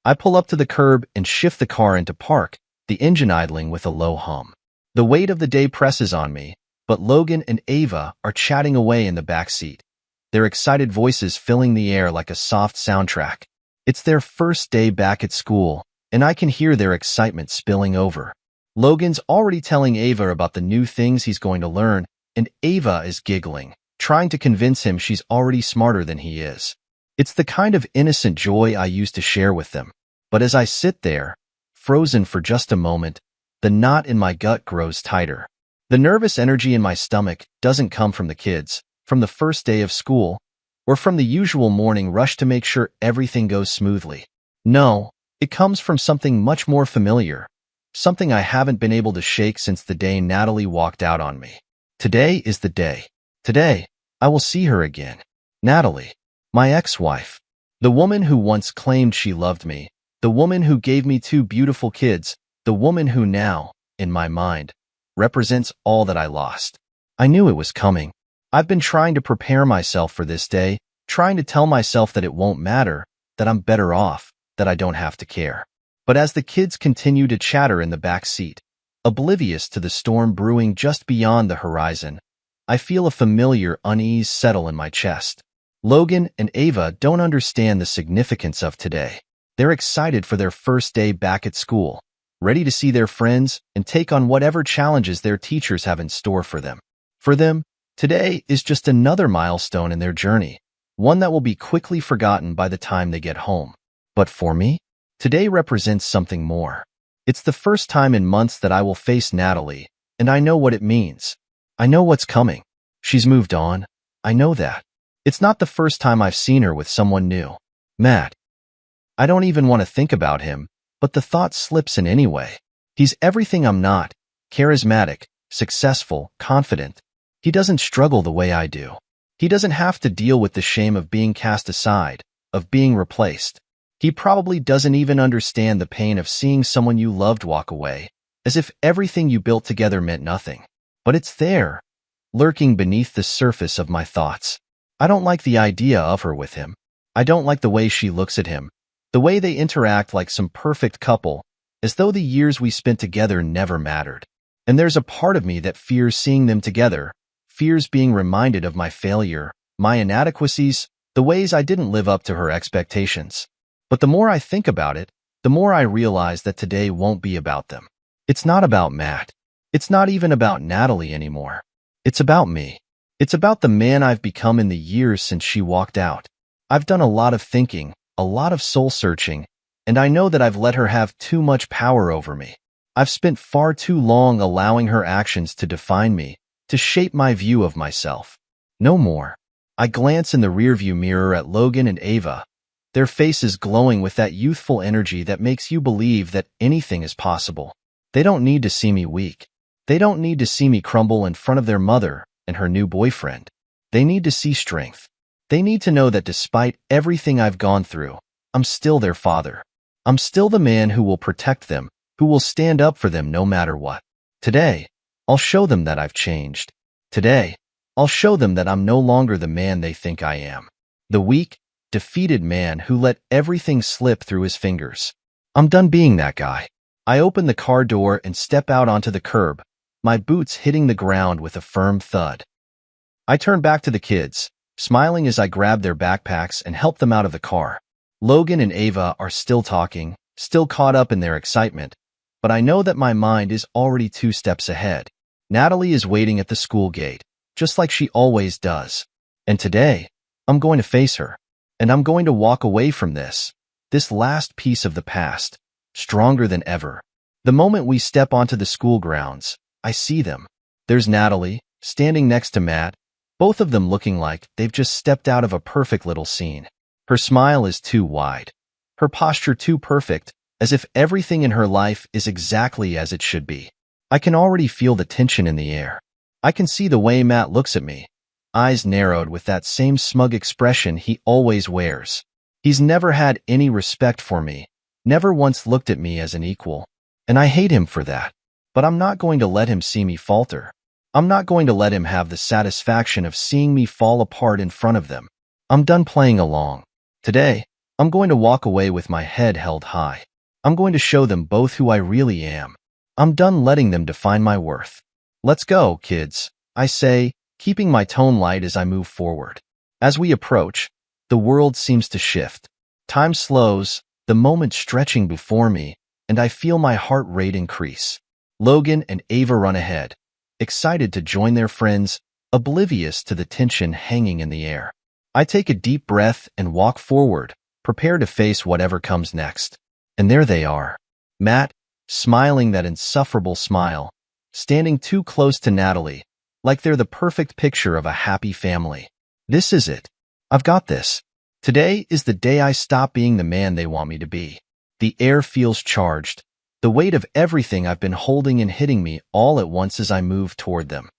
I pull up to the curb and shift the car into park, the engine idling with a low hum. The weight of the day presses on me, but Logan and Ava are chatting away in the back seat, their excited voices filling the air like a soft soundtrack. It's their first day back at school, and I can hear their excitement spilling over. Logan's already telling Ava about the new things he's going to learn, and Ava is giggling, trying to convince him she's already smarter than he is. It's the kind of innocent joy I used to share with them. But as I sit there, frozen for just a moment, the knot in my gut grows tighter. The nervous energy in my stomach doesn't come from the kids, from the first day of school, or from the usual morning rush to make sure everything goes smoothly. No, it comes from something much more familiar, something I haven't been able to shake since the day Natalie walked out on me. Today is the day. Today, I will see her again. Natalie, my ex-wife, the woman who once claimed she loved me, the woman who gave me 2 beautiful kids, the woman who now, in my mind, represents all that I lost. I knew it was coming. I've been trying to prepare myself for this day, trying to tell myself that it won't matter, that I'm better off, that I don't have to care. But as the kids continue to chatter in the back seat, oblivious to the storm brewing just beyond the horizon, I feel a familiar unease settle in my chest. Logan and Ava don't understand the significance of today. They're excited for their first day back at school, ready to see their friends and take on whatever challenges their teachers have in store for them. For them, today is just another milestone in their journey, one that will be quickly forgotten by the time they get home. But for me, today represents something more. It's the first time in months that I will face Natalie, and I know what it means. I know what's coming. She's moved on. I know that. It's not the first time I've seen her with someone new. Matt. I don't even want to think about him, but the thought slips in anyway. He's everything I'm not. Charismatic, successful, confident. He doesn't struggle the way I do. He doesn't have to deal with the shame of being cast aside, of being replaced. He probably doesn't even understand the pain of seeing someone you loved walk away, as if everything you built together meant nothing. But it's there, lurking beneath the surface of my thoughts. I don't like the idea of her with him. I don't like the way she looks at him, the way they interact like some perfect couple, as though the years we spent together never mattered. And there's a part of me that fears seeing them together, fears being reminded of my failure, my inadequacies, the ways I didn't live up to her expectations. But the more I think about it, the more I realize that today won't be about them. It's not about Matt. It's not even about Natalie anymore. It's about me. It's about the man I've become in the years since she walked out. I've done a lot of thinking, a lot of soul-searching, and I know that I've let her have too much power over me. I've spent far too long allowing her actions to define me, to shape my view of myself. No more. I glance in the rearview mirror at Logan and Ava, their faces glowing with that youthful energy that makes you believe that anything is possible. They don't need to see me weak. They don't need to see me crumble in front of their mother and her new boyfriend. They need to see strength. They need to know that despite everything I've gone through, I'm still their father. I'm still the man who will protect them, who will stand up for them no matter what. Today, I'll show them that I've changed. Today, I'll show them that I'm no longer the man they think I am. The weak, defeated man who let everything slip through his fingers. I'm done being that guy. I open the car door and step out onto the curb, my boots hitting the ground with a firm thud. I turn back to the kids, smiling as I grab their backpacks and help them out of the car. Logan and Ava are still talking, still caught up in their excitement, but I know that my mind is already 2 steps ahead. Natalie is waiting at the school gate, just like she always does. And today, I'm going to face her, and I'm going to walk away from this last piece of the past, stronger than ever. The moment we step onto the school grounds, I see them. There's Natalie, standing next to Matt, both of them looking like they've just stepped out of a perfect little scene. Her smile is too wide, her posture too perfect, as if everything in her life is exactly as it should be. I can already feel the tension in the air. I can see the way Matt looks at me, eyes narrowed with that same smug expression he always wears. He's never had any respect for me, never once looked at me as an equal, and I hate him for that. But I'm not going to let him see me falter. I'm not going to let him have the satisfaction of seeing me fall apart in front of them. I'm done playing along. Today, I'm going to walk away with my head held high. I'm going to show them both who I really am. I'm done letting them define my worth. Let's go, kids, I say, keeping my tone light as I move forward. As we approach, the world seems to shift. Time slows, the moment stretching before me, and I feel my heart rate increase. Logan and Ava run ahead, excited to join their friends, oblivious to the tension hanging in the air. I take a deep breath and walk forward, prepared to face whatever comes next. And there they are. Matt, smiling that insufferable smile, standing too close to Natalie, like they're the perfect picture of a happy family. This is it. I've got this. Today is the day I stop being the man they want me to be. The air feels charged, the weight of everything I've been holding and hitting me all at once as I move toward them.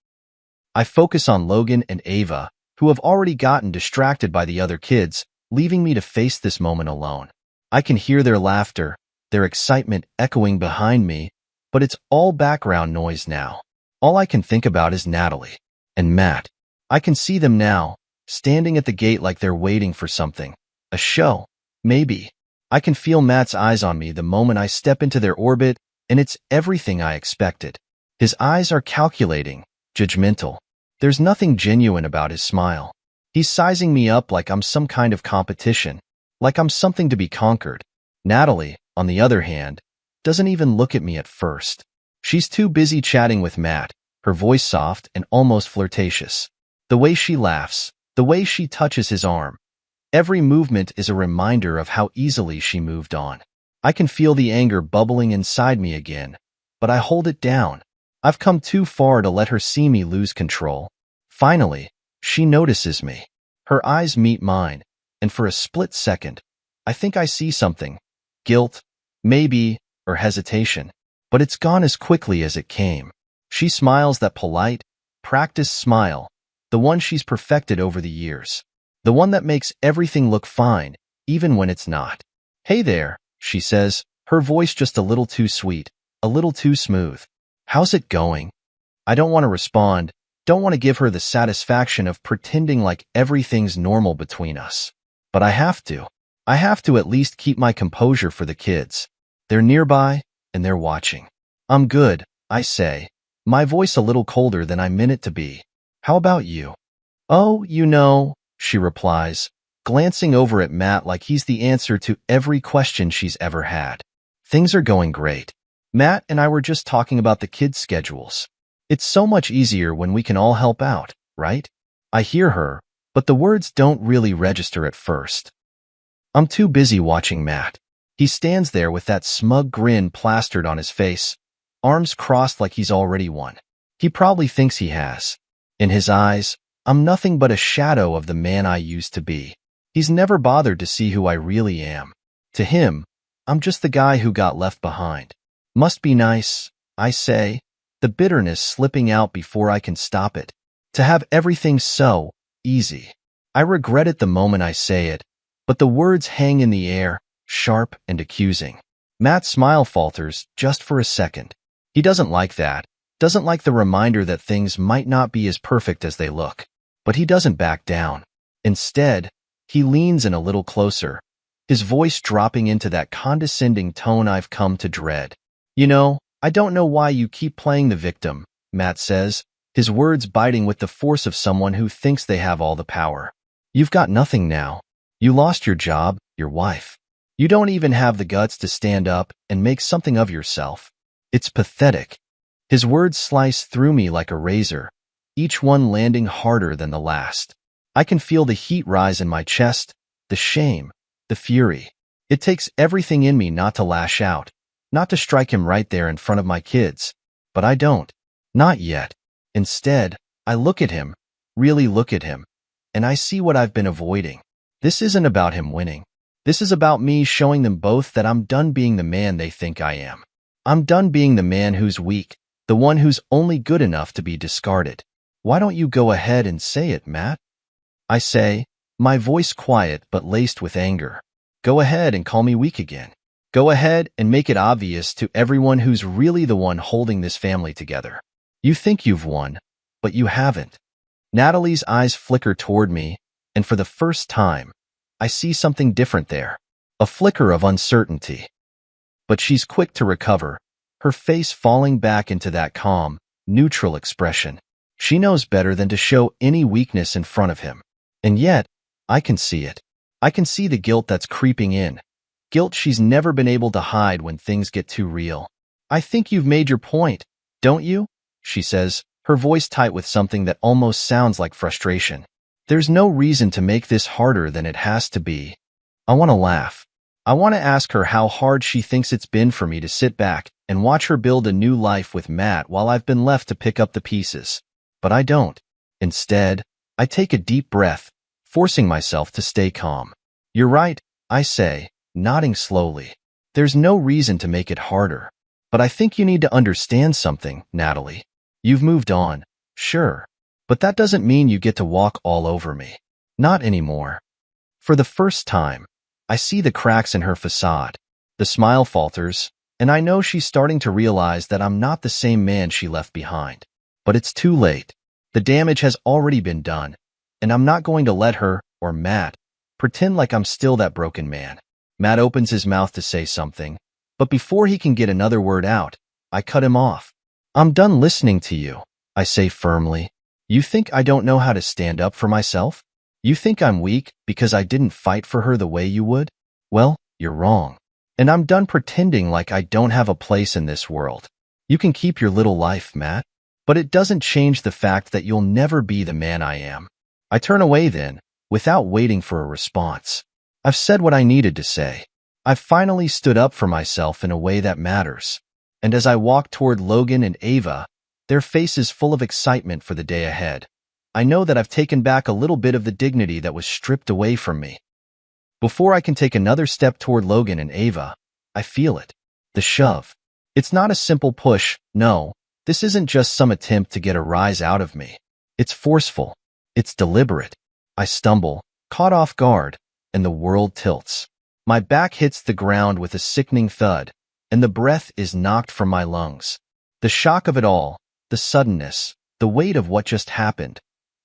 I focus on Logan and Ava, who have already gotten distracted by the other kids, leaving me to face this moment alone. I can hear their laughter, their excitement echoing behind me, but it's all background noise now. All I can think about is Natalie and Matt. I can see them now, standing at the gate like they're waiting for something. A show, maybe. I can feel Matt's eyes on me the moment I step into their orbit, and it's everything I expected. His eyes are calculating, judgmental. There's nothing genuine about his smile. He's sizing me up like I'm some kind of competition, like I'm something to be conquered. Natalie, on the other hand, doesn't even look at me at first. She's too busy chatting with Matt, her voice soft and almost flirtatious. The way she laughs, the way she touches his arm, every movement is a reminder of how easily she moved on. I can feel the anger bubbling inside me again, but I hold it down. I've come too far to let her see me lose control. Finally, she notices me. Her eyes meet mine, and for a split second, I think I see something. Guilt, maybe, or hesitation. But it's gone as quickly as it came. She smiles that polite, practiced smile, the one she's perfected over the years. The one that makes everything look fine, even when it's not. Hey there, she says, her voice just a little too sweet, a little too smooth. How's it going? I don't want to respond, don't want to give her the satisfaction of pretending like everything's normal between us. But I have to. I have to at least keep my composure for the kids. They're nearby, and they're watching. I'm good, I say, my voice a little colder than I meant it to be. How about you? Oh, you know, she replies, glancing over at Matt like he's the answer to every question she's ever had. Things are going great. Matt and I were just talking about the kids' schedules. It's so much easier when we can all help out, right? I hear her, but the words don't really register at first. I'm too busy watching Matt. He stands there with that smug grin plastered on his face, arms crossed like he's already won. He probably thinks he has. In his eyes, I'm nothing but a shadow of the man I used to be. He's never bothered to see who I really am. To him, I'm just the guy who got left behind. Must be nice, I say, the bitterness slipping out before I can stop it. To have everything so easy. I regret it the moment I say it, but the words hang in the air, sharp and accusing. Matt's smile falters just for a second. He doesn't like that, doesn't like the reminder that things might not be as perfect as they look. But he doesn't back down. Instead, he leans in a little closer, his voice dropping into that condescending tone I've come to dread. You know, I don't know why you keep playing the victim, Matt says, his words biting with the force of someone who thinks they have all the power. You've got nothing now. You lost your job, your wife. You don't even have the guts to stand up and make something of yourself. It's pathetic. His words slice through me like a razor, each one landing harder than the last. I can feel the heat rise in my chest, the shame, the fury. It takes everything in me not to lash out, not to strike him right there in front of my kids. But I don't. Not yet. Instead, I look at him, really look at him, and I see what I've been avoiding. This isn't about him winning. This is about me showing them both that I'm done being the man they think I am. I'm done being the man who's weak, the one who's only good enough to be discarded. Why don't you go ahead and say it, Matt? I say, my voice quiet but laced with anger. Go ahead and call me weak again. Go ahead and make it obvious to everyone who's really the one holding this family together. You think you've won, but you haven't. Natalie's eyes flicker toward me, and for the first time, I see something different there. a flicker of uncertainty. But she's quick to recover, her face falling back into that calm, neutral expression. She knows better than to show any weakness in front of him. And yet, I can see it. I can see the guilt that's creeping in. Guilt she's never been able to hide when things get too real. "I think you've made your point, don't you?" she says, her voice tight with something that almost sounds like frustration. "There's no reason to make this harder than it has to be." I want to laugh. I want to ask her how hard she thinks it's been for me to sit back and watch her build a new life with Matt while I've been left to pick up the pieces. But I don't. Instead, I take a deep breath, forcing myself to stay calm. "You're right," I say, nodding slowly. "There's no reason to make it harder. But I think you need to understand something, Natalie. You've moved on, sure. But that doesn't mean you get to walk all over me. Not anymore." For the first time, I see the cracks in her facade. The smile falters, and I know she's starting to realize that I'm not the same man she left behind. But it's too late. The damage has already been done, and I'm not going to let her, or Matt, pretend like I'm still that broken man. Matt opens his mouth to say something, but before he can get another word out, I cut him off. "I'm done listening to you," I say firmly. "You think I don't know how to stand up for myself? You think I'm weak because I didn't fight for her the way you would? Well, you're wrong. And I'm done pretending like I don't have a place in this world. You can keep your little life, Matt, but it doesn't change the fact that you'll never be the man I am." I turn away then, without waiting for a response. I've said what I needed to say. I've finally stood up for myself in a way that matters. And as I walk toward Logan and Ava, their faces full of excitement for the day ahead, I know that I've taken back a little bit of the dignity that was stripped away from me. Before I can take another step toward Logan and Ava, I feel it. The shove. It's not a simple push, no. This isn't just some attempt to get a rise out of me. It's forceful. It's deliberate. I stumble, caught off guard, and the world tilts. My back hits the ground with a sickening thud, and the breath is knocked from my lungs. The shock of it all, the suddenness, the weight of what just happened,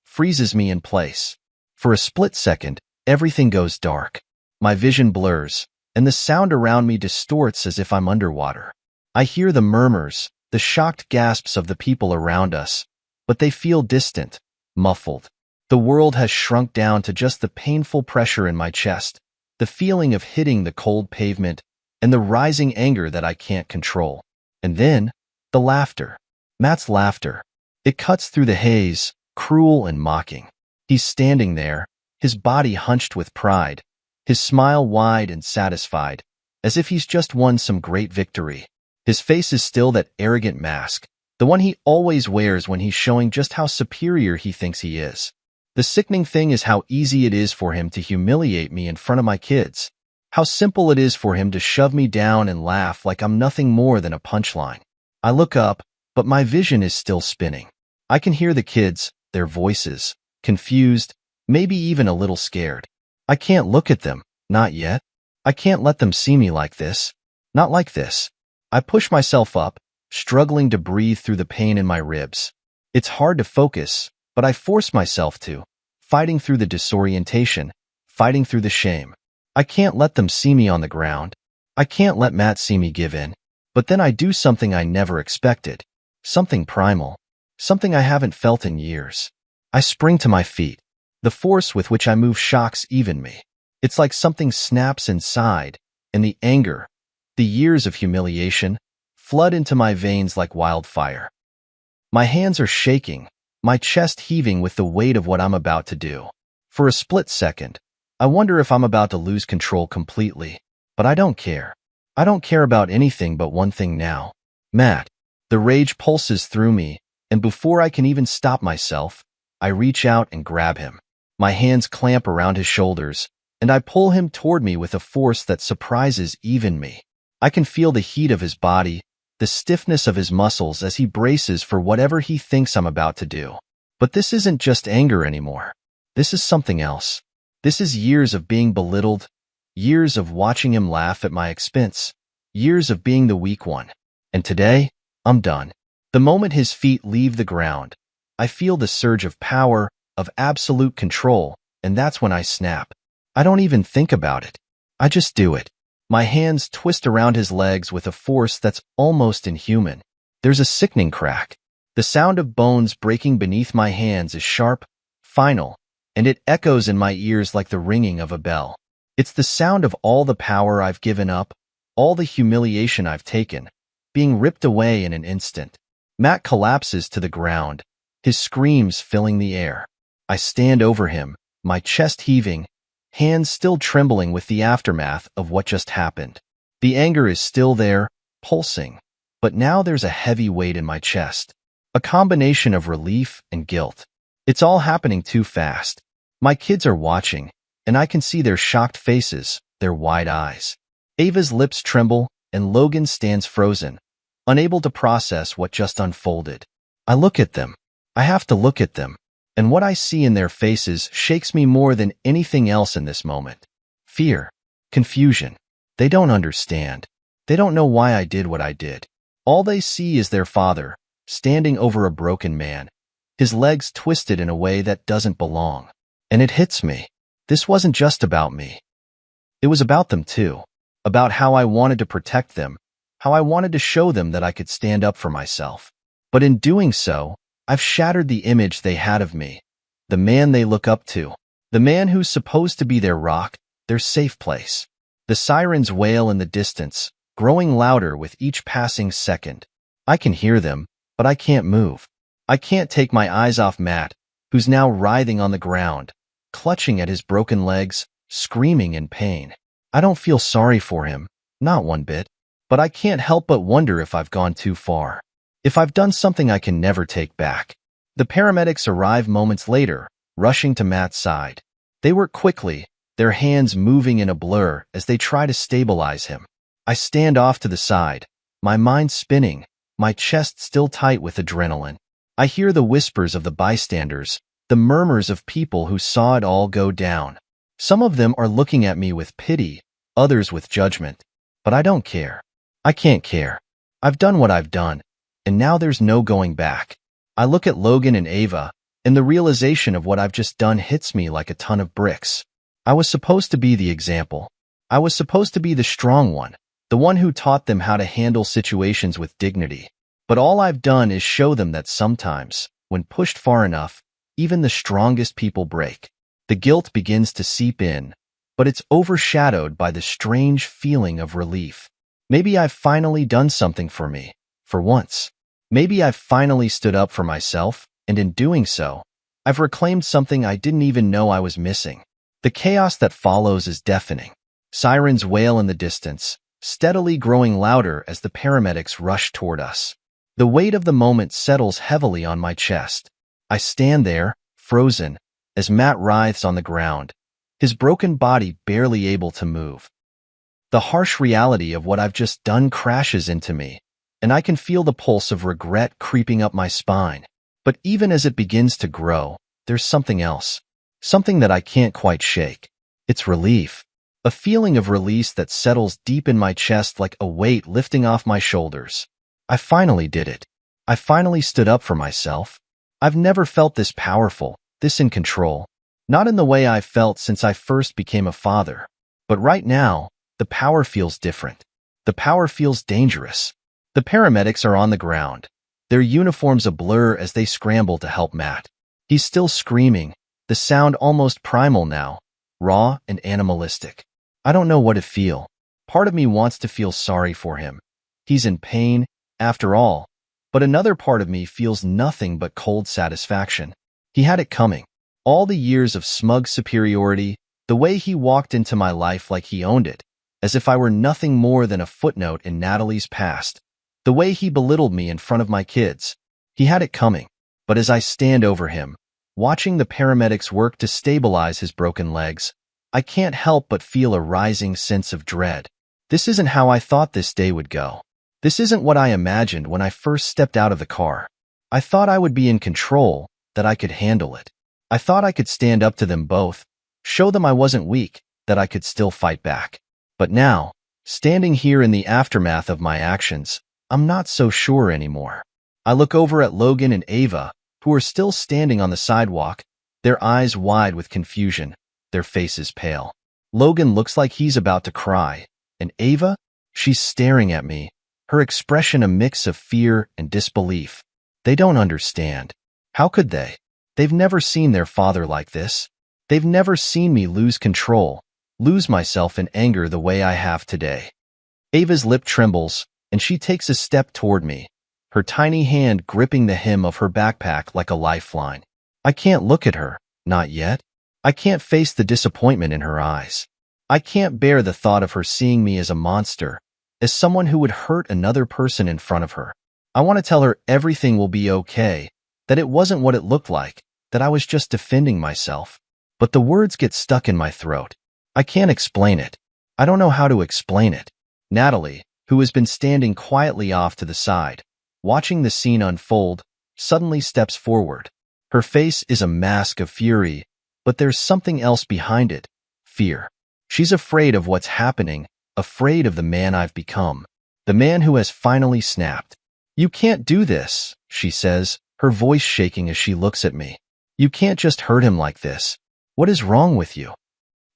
freezes me in place. For a split second, everything goes dark. My vision blurs, and the sound around me distorts as if I'm underwater. I hear the murmurs, the shocked gasps of the people around us, but they feel distant, muffled. The world has shrunk down to just the painful pressure in my chest, the feeling of hitting the cold pavement, and the rising anger that I can't control. And then, the laughter. Matt's laughter. It cuts through the haze, cruel and mocking. He's standing there, his body hunched with pride, his smile wide and satisfied, as if he's just won some great victory. His face is still that arrogant mask, the one he always wears when he's showing just how superior he thinks he is. The sickening thing is how easy it is for him to humiliate me in front of my kids. How simple it is for him to shove me down and laugh like I'm nothing more than a punchline. I look up, but my vision is still spinning. I can hear the kids, their voices, confused, maybe even a little scared. I can't look at them, not yet. I can't let them see me like this. Not like this. I push myself up, struggling to breathe through the pain in my ribs. It's hard to focus, but I force myself to, fighting through the disorientation, fighting through the shame. I can't let them see me on the ground. I can't let Matt see me give in. But then I do something I never expected. Something primal. Something I haven't felt in years. I spring to my feet. The force with which I move shocks even me. It's like something snaps inside, and the anger, the years of humiliation, flood into my veins like wildfire. My hands are shaking, my chest heaving with the weight of what I'm about to do. For a split second, I wonder if I'm about to lose control completely, but I don't care. I don't care about anything but one thing now. Matt. The rage pulses through me, and before I can even stop myself, I reach out and grab him. My hands clamp around his shoulders, and I pull him toward me with a force that surprises even me. I can feel the heat of his body, the stiffness of his muscles as he braces for whatever he thinks I'm about to do. But this isn't just anger anymore. This is something else. This is years of being belittled, years of watching him laugh at my expense, years of being the weak one. And today, I'm done. The moment his feet leave the ground, I feel the surge of power, of absolute control, and that's when I snap. I don't even think about it. I just do it. My hands twist around his legs with a force that's almost inhuman. There's a sickening crack. The sound of bones breaking beneath my hands is sharp, final, and it echoes in my ears like the ringing of a bell. It's the sound of all the power I've given up, all the humiliation I've taken, being ripped away in an instant. Matt collapses to the ground, his screams filling the air. I stand over him, my chest heaving, hands still trembling with the aftermath of what just happened. The anger is still there, pulsing, but now there's a heavy weight in my chest, a combination of relief and guilt. It's all happening too fast. My kids are watching, and I can see their shocked faces, their wide eyes. Ava's lips tremble, and Logan stands frozen, unable to process what just unfolded. I look at them. I have to look at them. And what I see in their faces shakes me more than anything else in this moment. Fear. Confusion. They don't understand. They don't know why I did what I did. All they see is their father, standing over a broken man, his legs twisted in a way that doesn't belong. And it hits me. This wasn't just about me. It was about them too. About how I wanted to protect them, how I wanted to show them that I could stand up for myself. But in doing so, I've shattered the image they had of me, the man they look up to, the man who's supposed to be their rock, their safe place. The sirens wail in the distance, growing louder with each passing second. I can hear them, but I can't move. I can't take my eyes off Matt, who's now writhing on the ground, clutching at his broken legs, screaming in pain. I don't feel sorry for him, not one bit, but I can't help but wonder if I've gone too far. If I've done something I can never take back. The paramedics arrive moments later, rushing to Matt's side. They work quickly, their hands moving in a blur as they try to stabilize him. I stand off to the side, my mind spinning, my chest still tight with adrenaline. I hear the whispers of the bystanders, the murmurs of people who saw it all go down. Some of them are looking at me with pity, others with judgment. But I don't care. I can't care. I've done what I've done. And now there's no going back. I look at Logan and Ava, and the realization of what I've just done hits me like a ton of bricks. I was supposed to be the example. I was supposed to be the strong one, the one who taught them how to handle situations with dignity. But all I've done is show them that sometimes, when pushed far enough, even the strongest people break. The guilt begins to seep in, but it's overshadowed by the strange feeling of relief. Maybe I've finally done something for me, for once. Maybe I've finally stood up for myself, and in doing so, I've reclaimed something I didn't even know I was missing. The chaos that follows is deafening. Sirens wail in the distance, steadily growing louder as the paramedics rush toward us. The weight of the moment settles heavily on my chest. I stand there, frozen, as Matt writhes on the ground, his broken body barely able to move. The harsh reality of what I've just done crashes into me, and I can feel the pulse of regret creeping up my spine. But even as it begins to grow, there's something else. Something that I can't quite shake. It's relief. A feeling of release that settles deep in my chest like a weight lifting off my shoulders. I finally did it. I finally stood up for myself. I've never felt this powerful, this in control. Not in the way I've felt since I first became a father. But right now, the power feels different. The power feels dangerous. The paramedics are on the ground, their uniforms a blur as they scramble to help Matt. He's still screaming, the sound almost primal now, raw and animalistic. I don't know what to feel. Part of me wants to feel sorry for him. He's in pain, after all, but another part of me feels nothing but cold satisfaction. He had it coming. All the years of smug superiority, the way he walked into my life like he owned it, as if I were nothing more than a footnote in Natalie's past. The way he belittled me in front of my kids. He had it coming. But as I stand over him, watching the paramedics work to stabilize his broken legs, I can't help but feel a rising sense of dread. This isn't how I thought this day would go. This isn't what I imagined when I first stepped out of the car. I thought I would be in control, that I could handle it. I thought I could stand up to them both, show them I wasn't weak, that I could still fight back. But now, standing here in the aftermath of my actions, I'm not so sure anymore. I look over at Logan and Ava, who are still standing on the sidewalk, their eyes wide with confusion, their faces pale. Logan looks like he's about to cry, and Ava, she's staring at me, her expression a mix of fear and disbelief. They don't understand. How could they? They've never seen their father like this. They've never seen me lose control, lose myself in anger the way I have today. Ava's lip trembles, and she takes a step toward me, her tiny hand gripping the hem of her backpack like a lifeline. I can't look at her, not yet. I can't face the disappointment in her eyes. I can't bear the thought of her seeing me as a monster, as someone who would hurt another person in front of her. I want to tell her everything will be okay, that it wasn't what it looked like, that I was just defending myself. But the words get stuck in my throat. I can't explain it. I don't know how to explain it. Natalie, who has been standing quietly off to the side, watching the scene unfold, suddenly steps forward. Her face is a mask of fury, but there's something else behind it, fear. She's afraid of what's happening, afraid of the man I've become, the man who has finally snapped. You can't do this, she says, her voice shaking as she looks at me. You can't just hurt him like this. What is wrong with you?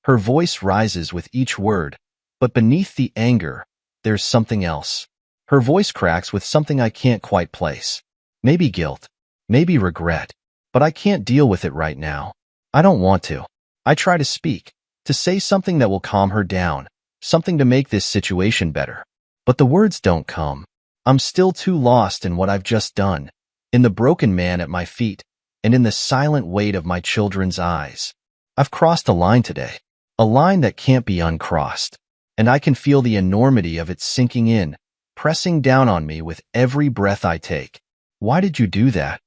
Her voice rises with each word, but beneath the anger, there's something else. Her voice cracks with something I can't quite place. Maybe guilt, maybe regret, but I can't deal with it right now. I don't want to. I try to speak, to say something that will calm her down, something to make this situation better. But the words don't come. I'm still too lost in what I've just done, in the broken man at my feet, and in the silent weight of my children's eyes. I've crossed a line today, a line that can't be uncrossed, and I can feel the enormity of it sinking in, pressing down on me with every breath I take. Why did you do that?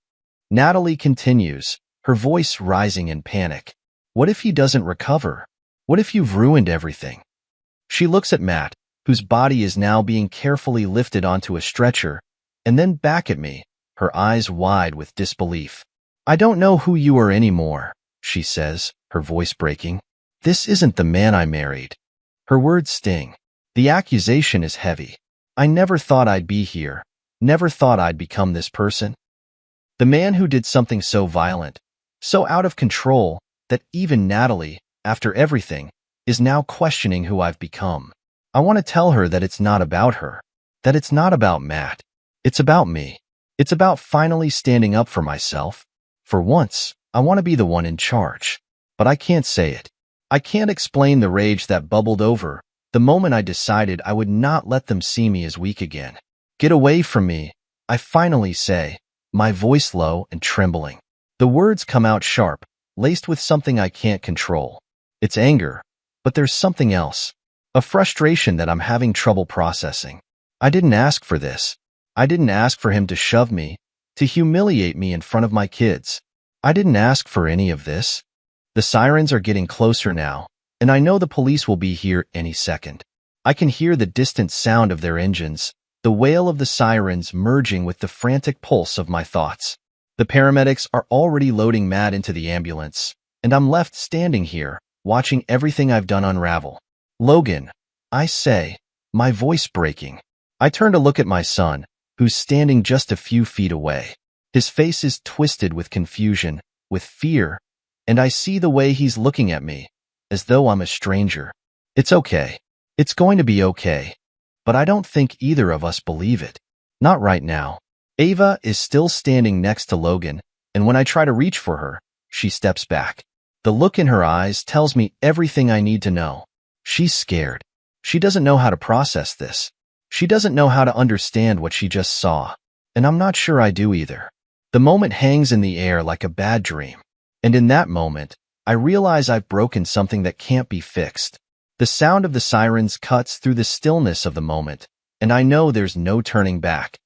Natalie continues, her voice rising in panic. What if he doesn't recover? What if you've ruined everything? She looks at Matt, whose body is now being carefully lifted onto a stretcher, and then back at me, her eyes wide with disbelief. I don't know who you are anymore, she says, her voice breaking. This isn't the man I married. Her words sting. The accusation is heavy. I never thought I'd be here, never thought I'd become this person. The man who did something so violent, so out of control, that even Natalie, after everything, is now questioning who I've become. I want to tell her that it's not about her, that it's not about Matt. It's about me. It's about finally standing up for myself. For once, I want to be the one in charge. But I can't say it. I can't explain the rage that bubbled over the moment I decided I would not let them see me as weak again. Get away from me, I finally say, my voice low and trembling. The words come out sharp, laced with something I can't control. It's anger, but there's something else. A frustration that I'm having trouble processing. I didn't ask for this. I didn't ask for him to shove me, to humiliate me in front of my kids. I didn't ask for any of this. The sirens are getting closer now, and I know the police will be here any second. I can hear the distant sound of their engines, the wail of the sirens merging with the frantic pulse of my thoughts. The paramedics are already loading Matt into the ambulance, and I'm left standing here, watching everything I've done unravel. Logan, I say, my voice breaking. I turn to look at my son, who's standing just a few feet away. His face is twisted with confusion, with fear, and I see the way he's looking at me, as though I'm a stranger. It's okay. It's going to be okay. But I don't think either of us believe it. Not right now. Ava is still standing next to Logan, and when I try to reach for her, she steps back. The look in her eyes tells me everything I need to know. She's scared. She doesn't know how to process this. She doesn't know how to understand what she just saw. And I'm not sure I do either. The moment hangs in the air like a bad dream. And in that moment, I realize I've broken something that can't be fixed. The sound of the sirens cuts through the stillness of the moment, and I know there's no turning back.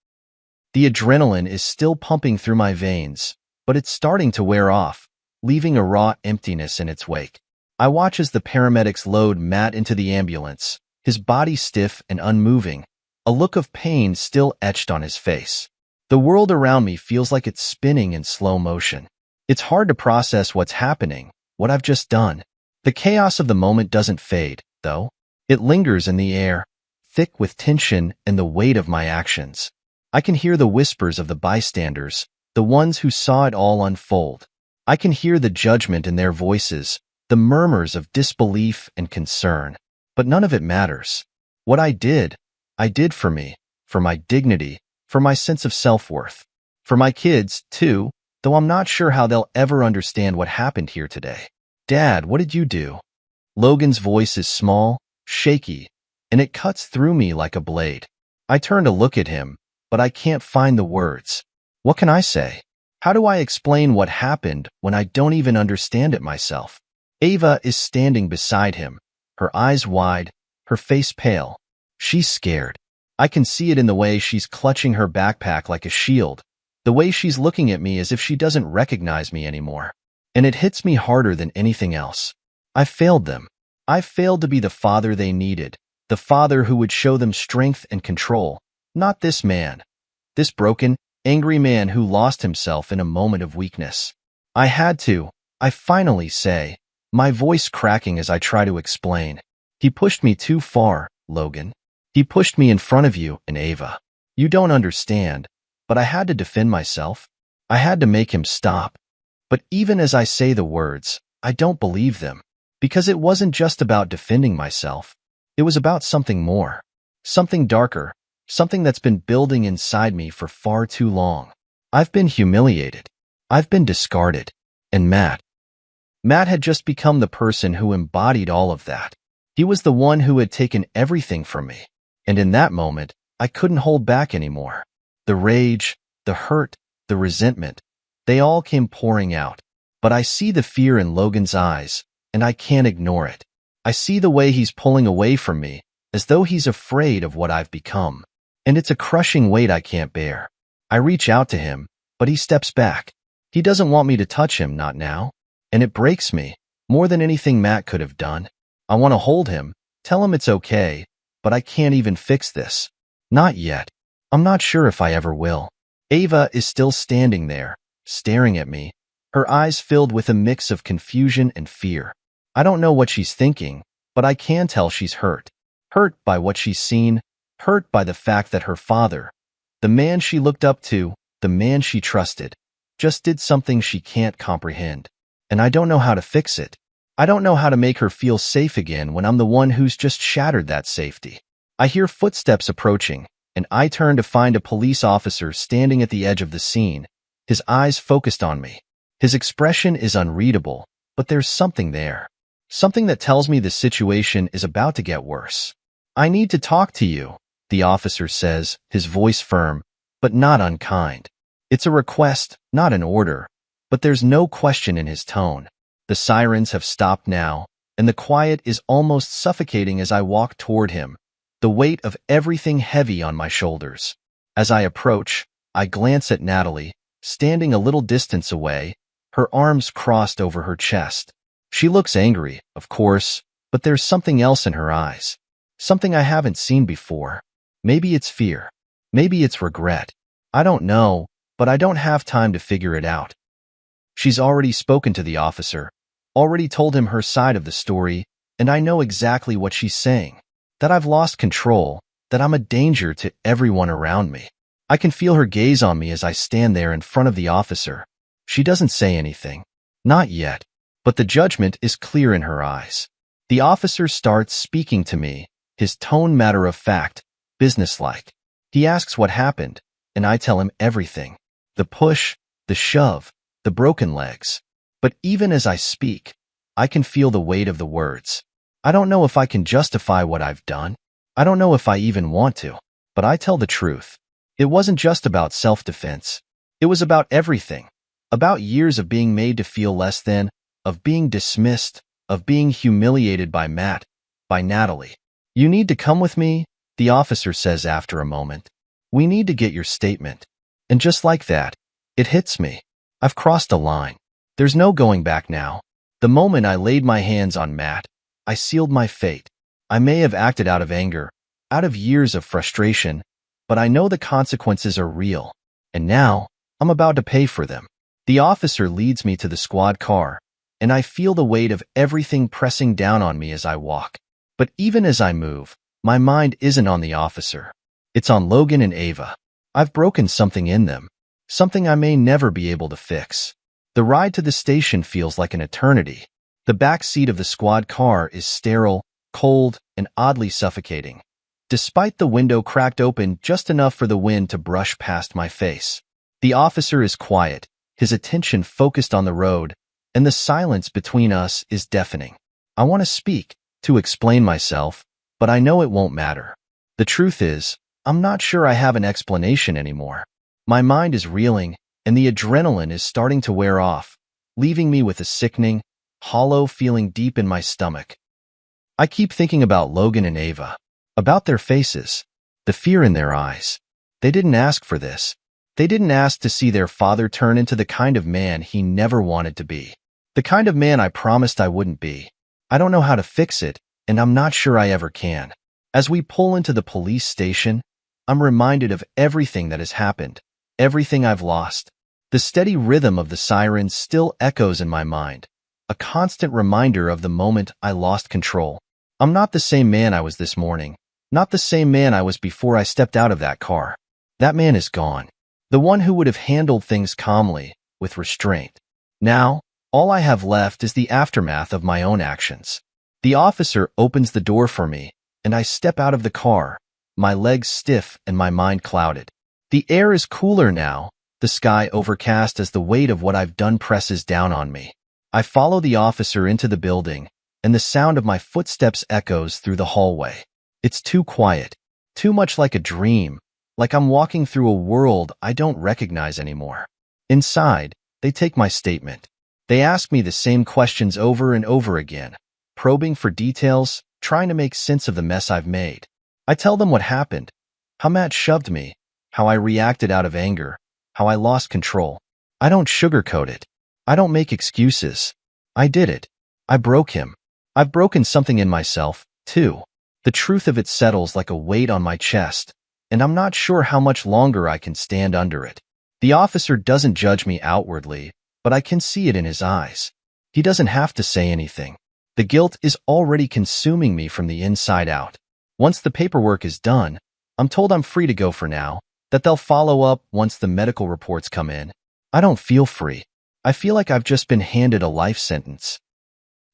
The adrenaline is still pumping through my veins, but it's starting to wear off, leaving a raw emptiness in its wake. I watch as the paramedics load Matt into the ambulance, his body stiff and unmoving, a look of pain still etched on his face. The world around me feels like it's spinning in slow motion. It's hard to process what's happening, what I've just done. The chaos of the moment doesn't fade, though. It lingers in the air, thick with tension and the weight of my actions. I can hear the whispers of the bystanders, the ones who saw it all unfold. I can hear the judgment in their voices, the murmurs of disbelief and concern. But none of it matters. What I did for me, for my dignity, for my sense of self-worth. For my kids, too, though I'm not sure how they'll ever understand what happened here today. Dad, what did you do? Logan's voice is small, shaky, and it cuts through me like a blade. I turn to look at him, but I can't find the words. What can I say? How do I explain what happened when I don't even understand it myself? Ava is standing beside him, her eyes wide, her face pale. She's scared. I can see it in the way she's clutching her backpack like a shield, the way she's looking at me as if she doesn't recognize me anymore. And it hits me harder than anything else. I failed them. I failed to be the father they needed, the father who would show them strength and control, not this man, this broken, angry man who lost himself in a moment of weakness. I finally say, my voice cracking as I try to explain. He pushed me too far, Logan. He pushed me in front of you and Ava. You don't understand, but I had to defend myself. I had to make him stop. But even as I say the words, I don't believe them. Because it wasn't just about defending myself. It was about something more. Something darker. Something that's been building inside me for far too long. I've been humiliated. I've been discarded. And Matt had just become the person who embodied all of that. He was the one who had taken everything from me. And in that moment, I couldn't hold back anymore. The rage, the hurt, the resentment, they all came pouring out. But I see the fear in Logan's eyes, and I can't ignore it. I see the way he's pulling away from me, as though he's afraid of what I've become. And it's a crushing weight I can't bear. I reach out to him, but he steps back. He doesn't want me to touch him, not now. And it breaks me, more than anything Matt could have done. I want to hold him, tell him it's okay, but I can't even fix this. Not yet. I'm not sure if I ever will. Ava is still standing there, staring at me, her eyes filled with a mix of confusion and fear. I don't know what she's thinking, but I can tell she's hurt. Hurt by what she's seen, hurt by the fact that her father, the man she looked up to, the man she trusted, just did something she can't comprehend. And I don't know how to fix it. I don't know how to make her feel safe again when I'm the one who's just shattered that safety. I hear footsteps approaching, and I turn to find a police officer standing at the edge of the scene, his eyes focused on me. His expression is unreadable, but there's something there. Something that tells me the situation is about to get worse. I need to talk to you, the officer says, his voice firm, but not unkind. It's a request, not an order, but there's no question in his tone. The sirens have stopped now, and the quiet is almost suffocating as I walk toward him, the weight of everything heavy on my shoulders. As I approach, I glance at Natalie, standing a little distance away, her arms crossed over her chest. She looks angry, of course, but there's something else in her eyes. Something I haven't seen before. Maybe it's fear. Maybe it's regret. I don't know, but I don't have time to figure it out. She's already spoken to the officer, already told him her side of the story, and I know exactly what she's saying. That I've lost control, that I'm a danger to everyone around me. I can feel her gaze on me as I stand there in front of the officer. She doesn't say anything. Not yet. But the judgment is clear in her eyes. The officer starts speaking to me, his tone matter-of-fact, businesslike. He asks what happened, and I tell him everything. The push, the shove, the broken legs. But even as I speak, I can feel the weight of the words. I don't know if I can justify what I've done. I don't know if I even want to. But I tell the truth. It wasn't just about self-defense. It was about everything. About years of being made to feel less than, of being dismissed, of being humiliated by Matt, by Natalie. You need to come with me, the officer says after a moment. We need to get your statement. And just like that, it hits me. I've crossed a line. There's no going back now. The moment I laid my hands on Matt, I sealed my fate. I may have acted out of anger, out of years of frustration, but I know the consequences are real. And now, I'm about to pay for them. The officer leads me to the squad car, and I feel the weight of everything pressing down on me as I walk. But even as I move, my mind isn't on the officer. It's on Logan and Ava. I've broken something in them, something I may never be able to fix. The ride to the station feels like an eternity. The back seat of the squad car is sterile, cold, and oddly suffocating, despite the window cracked open just enough for the wind to brush past my face. The officer is quiet, his attention focused on the road, and the silence between us is deafening. I want to speak, to explain myself, but I know it won't matter. The truth is, I'm not sure I have an explanation anymore. My mind is reeling, and the adrenaline is starting to wear off, leaving me with a sickening, hollow feeling deep in my stomach. I keep thinking about Logan and Ava, about their faces, the fear in their eyes. They didn't ask for this. They didn't ask to see their father turn into the kind of man he never wanted to be. The kind of man I promised I wouldn't be. I don't know how to fix it, and I'm not sure I ever can. As we pull into the police station, I'm reminded of everything that has happened, everything I've lost. The steady rhythm of the sirens still echoes in my mind, a constant reminder of the moment I lost control. I'm not the same man I was this morning, not the same man I was before I stepped out of that car. That man is gone. The one who would have handled things calmly, with restraint. Now, all I have left is the aftermath of my own actions. The officer opens the door for me, and I step out of the car, my legs stiff and my mind clouded. The air is cooler now, the sky overcast as the weight of what I've done presses down on me. I follow the officer into the building, and the sound of my footsteps echoes through the hallway. It's too quiet, too much like a dream, like I'm walking through a world I don't recognize anymore. Inside, they take my statement. They ask me the same questions over and over again, probing for details, trying to make sense of the mess I've made. I tell them what happened, how Matt shoved me, how I reacted out of anger, how I lost control. I don't sugarcoat it. I don't make excuses. I did it. I broke him. I've broken something in myself, too. The truth of it settles like a weight on my chest, and I'm not sure how much longer I can stand under it. The officer doesn't judge me outwardly, but I can see it in his eyes. He doesn't have to say anything. The guilt is already consuming me from the inside out. Once the paperwork is done, I'm told I'm free to go for now, that they'll follow up once the medical reports come in. I don't feel free. I feel like I've just been handed a life sentence.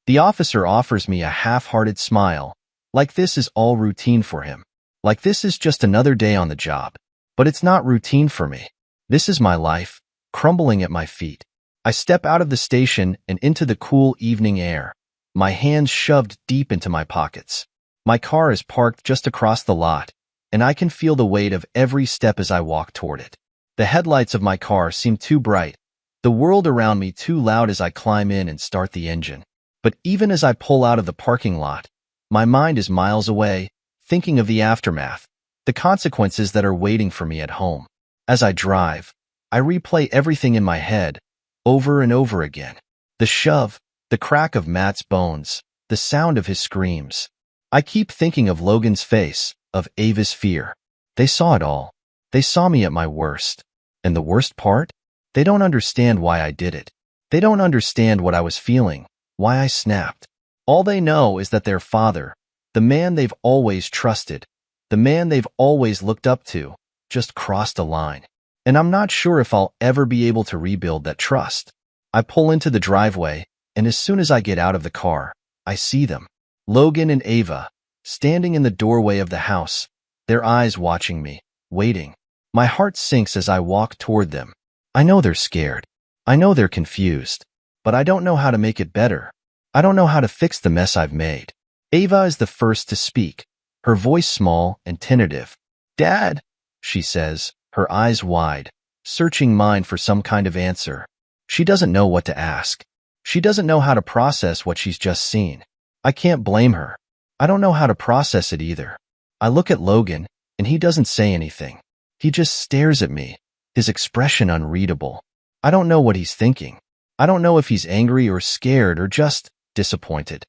The officer offers me a half-hearted smile, like this is all routine for him. Like this is just another day on the job. But it's not routine for me. This is my life, crumbling at my feet. I step out of the station and into the cool evening air, my hands shoved deep into my pockets. My car is parked just across the lot, and I can feel the weight of every step as I walk toward it. The headlights of my car seem too bright, the world around me too loud as I climb in and start the engine. But even as I pull out of the parking lot, my mind is miles away, thinking of the aftermath, the consequences that are waiting for me at home. As I drive, I replay everything in my head, over and over again. The shove, the crack of Matt's bones, the sound of his screams. I keep thinking of Logan's face, of Ava's fear. They saw it all. They saw me at my worst. And the worst part? They don't understand why I did it. They don't understand what I was feeling, why I snapped. All they know is that their father, the man they've always trusted, the man they've always looked up to, just crossed a line. And I'm not sure if I'll ever be able to rebuild that trust. I pull into the driveway, and as soon as I get out of the car, I see them. Logan and Ava, standing in the doorway of the house, their eyes watching me, waiting. My heart sinks as I walk toward them. I know they're scared. I know they're confused. But I don't know how to make it better. I don't know how to fix the mess I've made. Ava is the first to speak, her voice small and tentative. "Dad," she says, her eyes wide, searching mine for some kind of answer. She doesn't know what to ask. She doesn't know how to process what she's just seen. I can't blame her. I don't know how to process it either. I look at Logan, and he doesn't say anything. He just stares at me, his expression unreadable. I don't know what he's thinking. I don't know if he's angry or scared or just disappointed.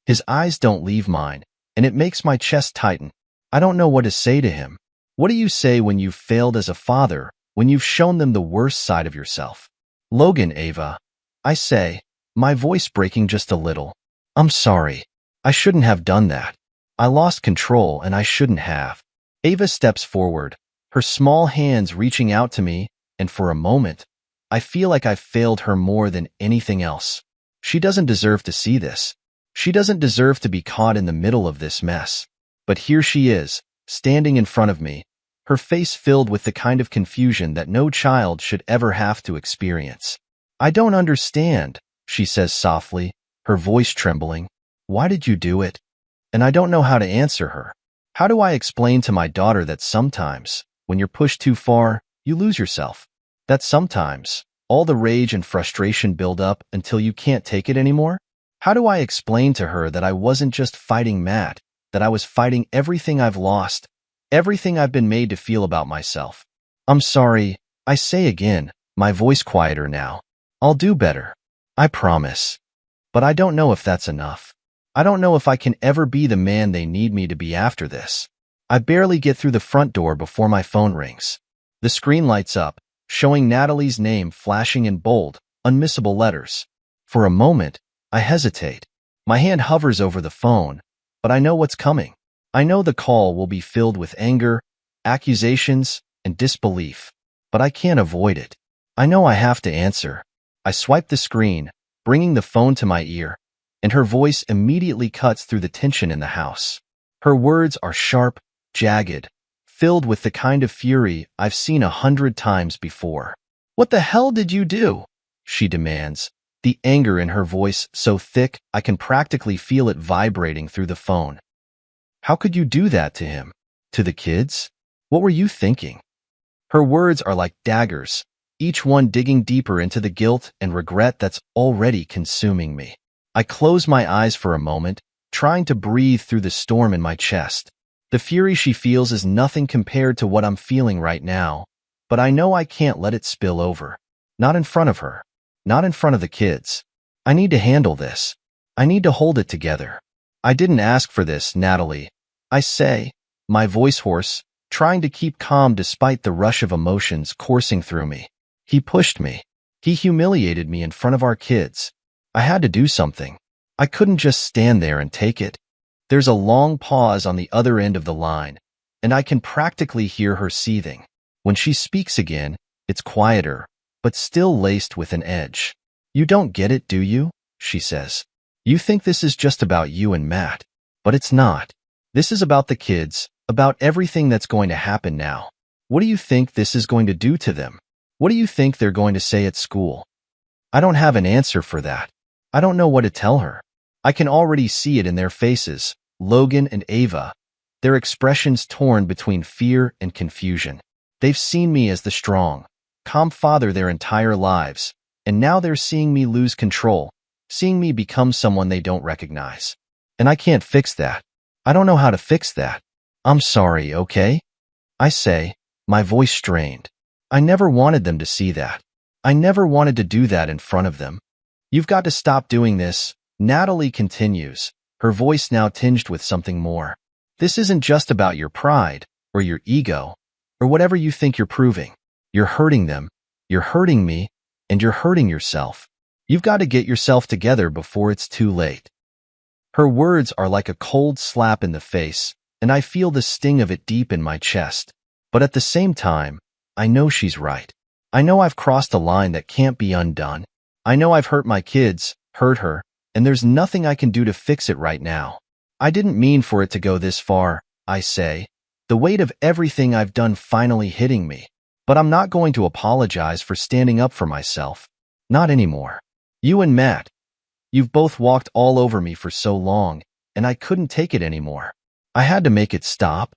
His eyes don't leave mine, and it makes my chest tighten. I don't know what to say to him. What do you say when you've failed as a father, when you've shown them the worst side of yourself? "Logan, Ava," I say, my voice breaking just a little. "I'm sorry. I shouldn't have done that. I lost control and I shouldn't have." Ava steps forward, her small hands reaching out to me, and for a moment, I feel like I've failed her more than anything else. She doesn't deserve to see this. She doesn't deserve to be caught in the middle of this mess. But here she is, standing in front of me, her face filled with the kind of confusion that no child should ever have to experience. "I don't understand," she says softly, her voice trembling. "Why did you do it?" And I don't know how to answer her. How do I explain to my daughter that sometimes, when you're pushed too far, you lose yourself? That sometimes, all the rage and frustration build up until you can't take it anymore? How do I explain to her that I wasn't just fighting Matt, that I was fighting everything I've lost, everything I've been made to feel about myself? "I'm sorry," I say again, my voice quieter now. "I'll do better. I promise. But I don't know if that's enough. I don't know if I can ever be the man they need me to be after this." I barely get through the front door before my phone rings. The screen lights up, showing Natalie's name flashing in bold, unmissable letters. For a moment, I hesitate. My hand hovers over the phone, but I know what's coming. I know the call will be filled with anger, accusations, and disbelief, but I can't avoid it. I know I have to answer. I swipe the screen, bringing the phone to my ear, and her voice immediately cuts through the tension in the house. Her words are sharp, jagged, filled with the kind of fury I've seen 100 times before. "What the hell did you do?" she demands, the anger in her voice so thick I can practically feel it vibrating through the phone. "How could you do that to him? To the kids? What were you thinking?" Her words are like daggers, each one digging deeper into the guilt and regret that's already consuming me. I close my eyes for a moment, trying to breathe through the storm in my chest. The fury she feels is nothing compared to what I'm feeling right now, but I know I can't let it spill over. Not in front of her. Not in front of the kids. I need to handle this. I need to hold it together. "I didn't ask for this, Natalie," I say, my voice hoarse, trying to keep calm despite the rush of emotions coursing through me. "He pushed me. He humiliated me in front of our kids. I had to do something. I couldn't just stand there and take it." There's a long pause on the other end of the line, and I can practically hear her seething. When she speaks again, it's quieter, but still laced with an edge. "You don't get it, do you?" she says. "You think this is just about you and Matt, but it's not. This is about the kids, about everything that's going to happen now. What do you think this is going to do to them? What do you think they're going to say at school?" I don't have an answer for that. I don't know what to tell her. I can already see it in their faces, Logan and Ava, their expressions torn between fear and confusion. They've seen me as the strong, calm father their entire lives, and now they're seeing me lose control, seeing me become someone they don't recognize. And I can't fix that. I don't know how to fix that. "I'm sorry, okay?" I say, my voice strained. I never wanted them to see that. I never wanted to do that in front of them. "You've got to stop doing this," Natalie continues, her voice now tinged with something more. "This isn't just about your pride, or your ego, or whatever you think you're proving. You're hurting them, you're hurting me, and you're hurting yourself. You've got to get yourself together before it's too late." Her words are like a cold slap in the face, and I feel the sting of it deep in my chest. But at the same time, I know she's right. I know I've crossed a line that can't be undone. I know I've hurt my kids, hurt her, and there's nothing I can do to fix it right now. "I didn't mean for it to go this far," I say, the weight of everything I've done finally hitting me. "But I'm not going to apologize for standing up for myself. Not anymore. You and Matt, you've both walked all over me for so long, and I couldn't take it anymore. I had to make it stop."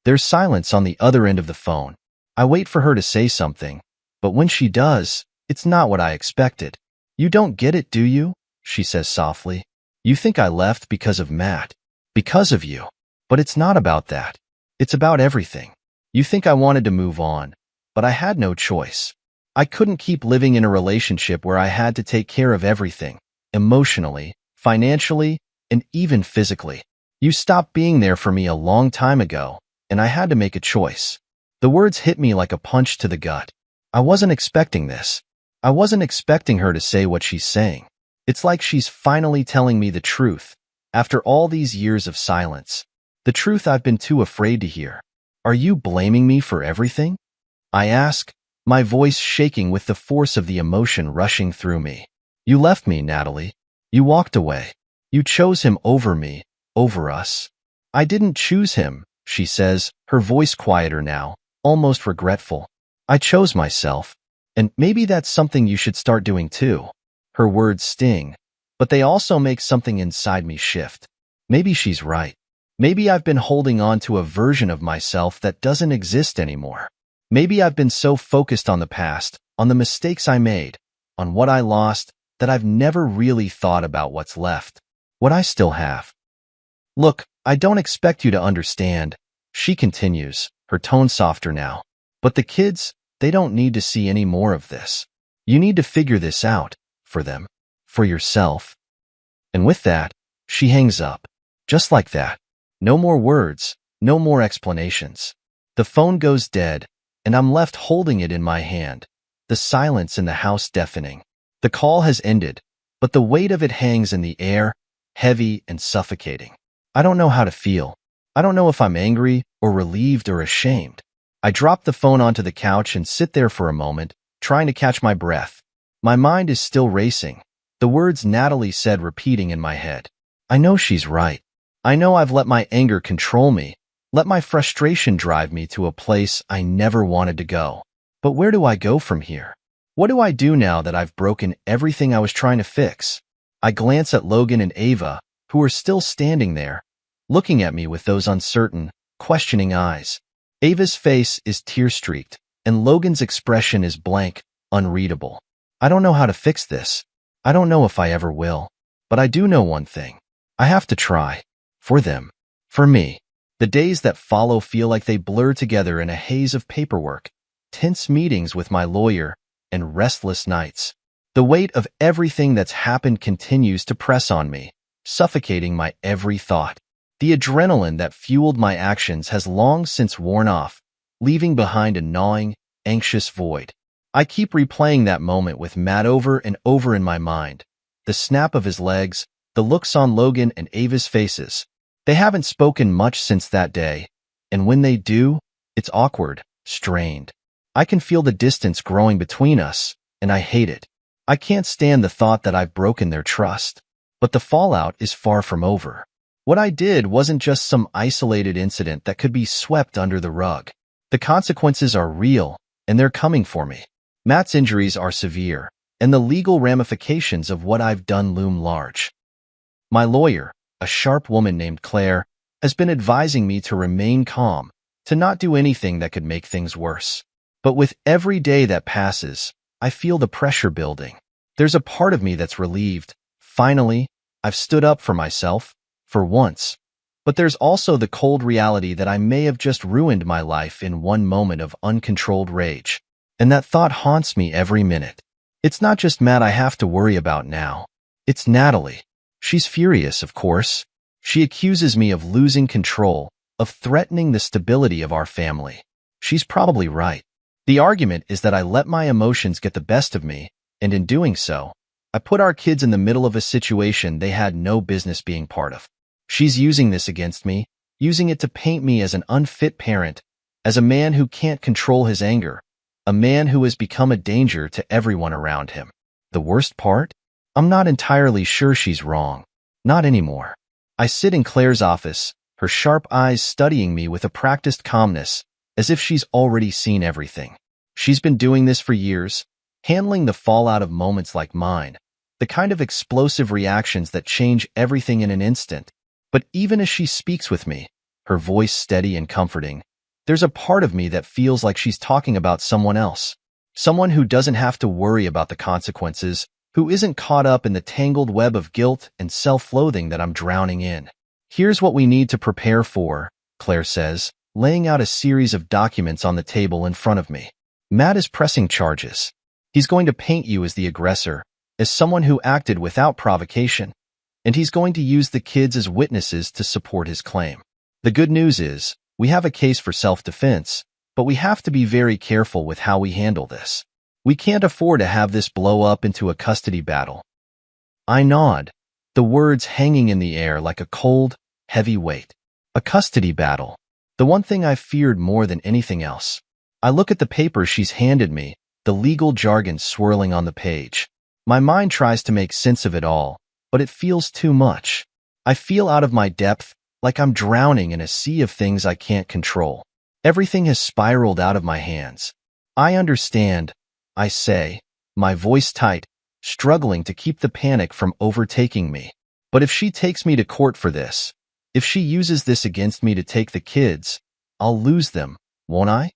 There's silence on the other end of the phone. I wait for her to say something, but when she does, it's not what I expected. "You don't get it, do you?" she says softly. "You think I left because of Matt. Because of you. But it's not about that. It's about everything. You think I wanted to move on, but I had no choice. I couldn't keep living in a relationship where I had to take care of everything, emotionally, financially, and even physically. You stopped being there for me a long time ago, and I had to make a choice." The words hit me like a punch to the gut. I wasn't expecting this. I wasn't expecting her to say what she's saying. It's like she's finally telling me the truth, after all these years of silence. The truth I've been too afraid to hear. "Are you blaming me for everything?" I ask, my voice shaking with the force of the emotion rushing through me. "You left me, Natalie. You walked away. You chose him over me, over us. I didn't choose him, she says, her voice quieter now, almost regretful. I chose myself. And maybe that's something you should start doing too. Her words sting, but they also make something inside me shift. Maybe she's right. Maybe I've been holding on to a version of myself that doesn't exist anymore. Maybe I've been so focused on the past, on the mistakes I made, on what I lost, that I've never really thought about what's left, what I still have. Look, I don't expect you to understand, she continues, her tone softer now. But the kids, they don't need to see any more of this. You need to figure this out, for them, for yourself. And with that, she hangs up. Just like that. No more words, no more explanations. The phone goes dead, and I'm left holding it in my hand, the silence in the house deafening. The call has ended, but the weight of it hangs in the air, heavy and suffocating. I don't know how to feel. I don't know if I'm angry or relieved or ashamed. I drop the phone onto the couch and sit there for a moment, trying to catch my breath. My mind is still racing, the words Natalie said repeating in my head. I know she's right. I know I've let my anger control me, let my frustration drive me to a place I never wanted to go. But where do I go from here? What do I do now that I've broken everything I was trying to fix? I glance at Logan and Ava, who are still standing there, looking at me with those uncertain, questioning eyes. Ava's face is tear-streaked, and Logan's expression is blank, unreadable. I don't know how to fix this. I don't know if I ever will. But I do know one thing. I have to try. For them. For me. The days that follow feel like they blur together in a haze of paperwork, tense meetings with my lawyer, and restless nights. The weight of everything that's happened continues to press on me, suffocating my every thought. The adrenaline that fueled my actions has long since worn off, leaving behind a gnawing, anxious void. I keep replaying that moment with Matt over and over in my mind. The snap of his legs, the looks on Logan and Ava's faces. They haven't spoken much since that day, and when they do, it's awkward, strained. I can feel the distance growing between us, and I hate it. I can't stand the thought that I've broken their trust. But the fallout is far from over. What I did wasn't just some isolated incident that could be swept under the rug. The consequences are real, and they're coming for me. Matt's injuries are severe, and the legal ramifications of what I've done loom large. My lawyer, a sharp woman named Claire, has been advising me to remain calm, to not do anything that could make things worse. But with every day that passes, I feel the pressure building. There's a part of me that's relieved. Finally, I've stood up for myself, for once. But there's also the cold reality that I may have just ruined my life in one moment of uncontrolled rage. And that thought haunts me every minute. It's not just Matt I have to worry about now. It's Natalie. She's furious, of course. She accuses me of losing control, of threatening the stability of our family. She's probably right. The argument is that I let my emotions get the best of me, and in doing so, I put our kids in the middle of a situation they had no business being part of. She's using this against me, using it to paint me as an unfit parent, as a man who can't control his anger, a man who has become a danger to everyone around him. The worst part? I'm not entirely sure she's wrong. Not anymore. I sit in Claire's office, her sharp eyes studying me with a practiced calmness, as if she's already seen everything. She's been doing this for years, handling the fallout of moments like mine, the kind of explosive reactions that change everything in an instant. But even as she speaks with me, her voice steady and comforting, there's a part of me that feels like she's talking about someone else, someone who doesn't have to worry about the consequences, who isn't caught up in the tangled web of guilt and self-loathing that I'm drowning in. Here's what we need to prepare for, Claire says, laying out a series of documents on the table in front of me. Matt is pressing charges. He's going to paint you as the aggressor, as someone who acted without provocation, and he's going to use the kids as witnesses to support his claim. The good news is, we have a case for self-defense, but we have to be very careful with how we handle this. We can't afford to have this blow up into a custody battle. I nod, the words hanging in the air like a cold, heavy weight. A custody battle. The one thing I've feared more than anything else. I look at the paper she's handed me, the legal jargon swirling on the page. My mind tries to make sense of it all, but it feels too much. I feel out of my depth, like I'm drowning in a sea of things I can't control. Everything has spiraled out of my hands. I understand, I say, my voice tight, struggling to keep the panic from overtaking me. But if she takes me to court for this, if she uses this against me to take the kids, I'll lose them, won't I?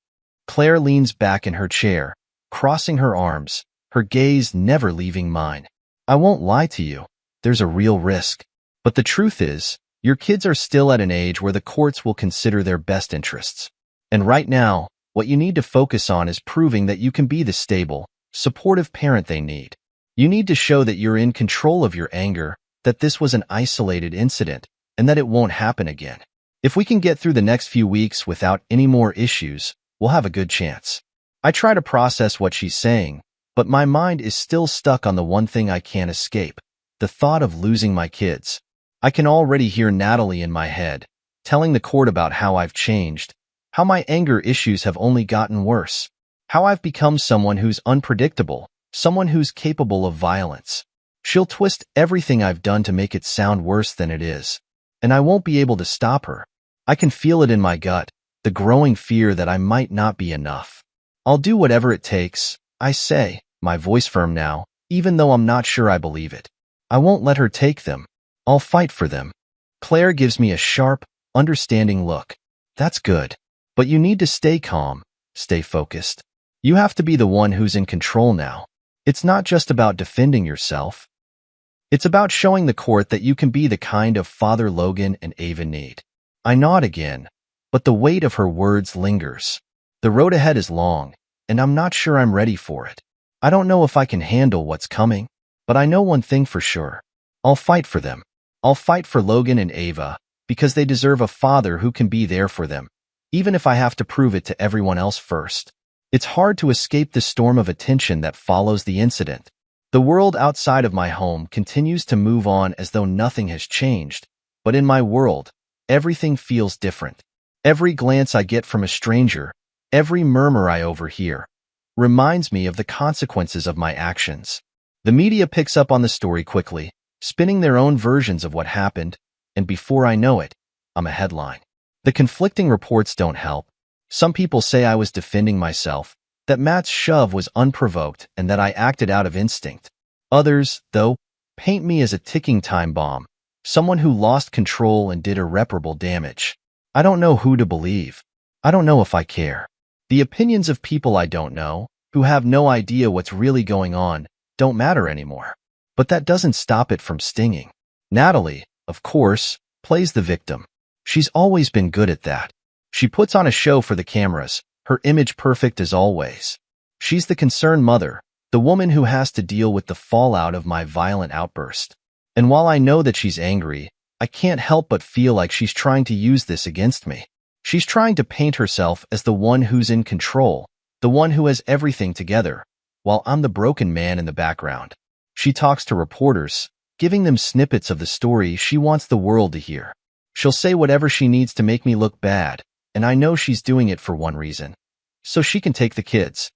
Claire leans back in her chair, crossing her arms, her gaze never leaving mine. I won't lie to you. There's a real risk. But the truth is, your kids are still at an age where the courts will consider their best interests. And right now, what you need to focus on is proving that you can be the stable, supportive parent they need. You need to show that you're in control of your anger, that this was an isolated incident, and that it won't happen again. If we can get through the next few weeks without any more issues, we'll have a good chance. I try to process what she's saying, but my mind is still stuck on the one thing I can't escape, the thought of losing my kids. I can already hear Natalie in my head, telling the court about how I've changed, how my anger issues have only gotten worse, how I've become someone who's unpredictable, someone who's capable of violence. She'll twist everything I've done to make it sound worse than it is, and I won't be able to stop her. I can feel it in my gut, the growing fear that I might not be enough. I'll do whatever it takes, I say, my voice firm now, even though I'm not sure I believe it. I won't let her take them. I'll fight for them. Claire gives me a sharp, understanding look. That's good. But you need to stay calm, stay focused. You have to be the one who's in control now. It's not just about defending yourself. It's about showing the court that you can be the kind of father Logan and Ava need. I nod again, but the weight of her words lingers. The road ahead is long, and I'm not sure I'm ready for it. I don't know if I can handle what's coming, but I know one thing for sure. I'll fight for them. I'll fight for Logan and Ava, because they deserve a father who can be there for them, even if I have to prove it to everyone else first. It's hard to escape the storm of attention that follows the incident. The world outside of my home continues to move on as though nothing has changed, but in my world, everything feels different. Every glance I get from a stranger, every murmur I overhear, reminds me of the consequences of my actions. The media picks up on the story quickly, spinning their own versions of what happened, and before I know it, I'm a headline. The conflicting reports don't help. Some people say I was defending myself, that Matt's shove was unprovoked and that I acted out of instinct. Others, though, paint me as a ticking time bomb, someone who lost control and did irreparable damage. I don't know who to believe. I don't know if I care. The opinions of people I don't know, who have no idea what's really going on, don't matter anymore. But that doesn't stop it from stinging. Natalie, of course, plays the victim. She's always been good at that. She puts on a show for the cameras, her image perfect as always. She's the concerned mother, the woman who has to deal with the fallout of my violent outburst. And while I know that she's angry, I can't help but feel like she's trying to use this against me. She's trying to paint herself as the one who's in control, the one who has everything together, while I'm the broken man in the background. She talks to reporters, giving them snippets of the story she wants the world to hear. She'll say whatever she needs to make me look bad, and I know she's doing it for one reason. So she can take the kids.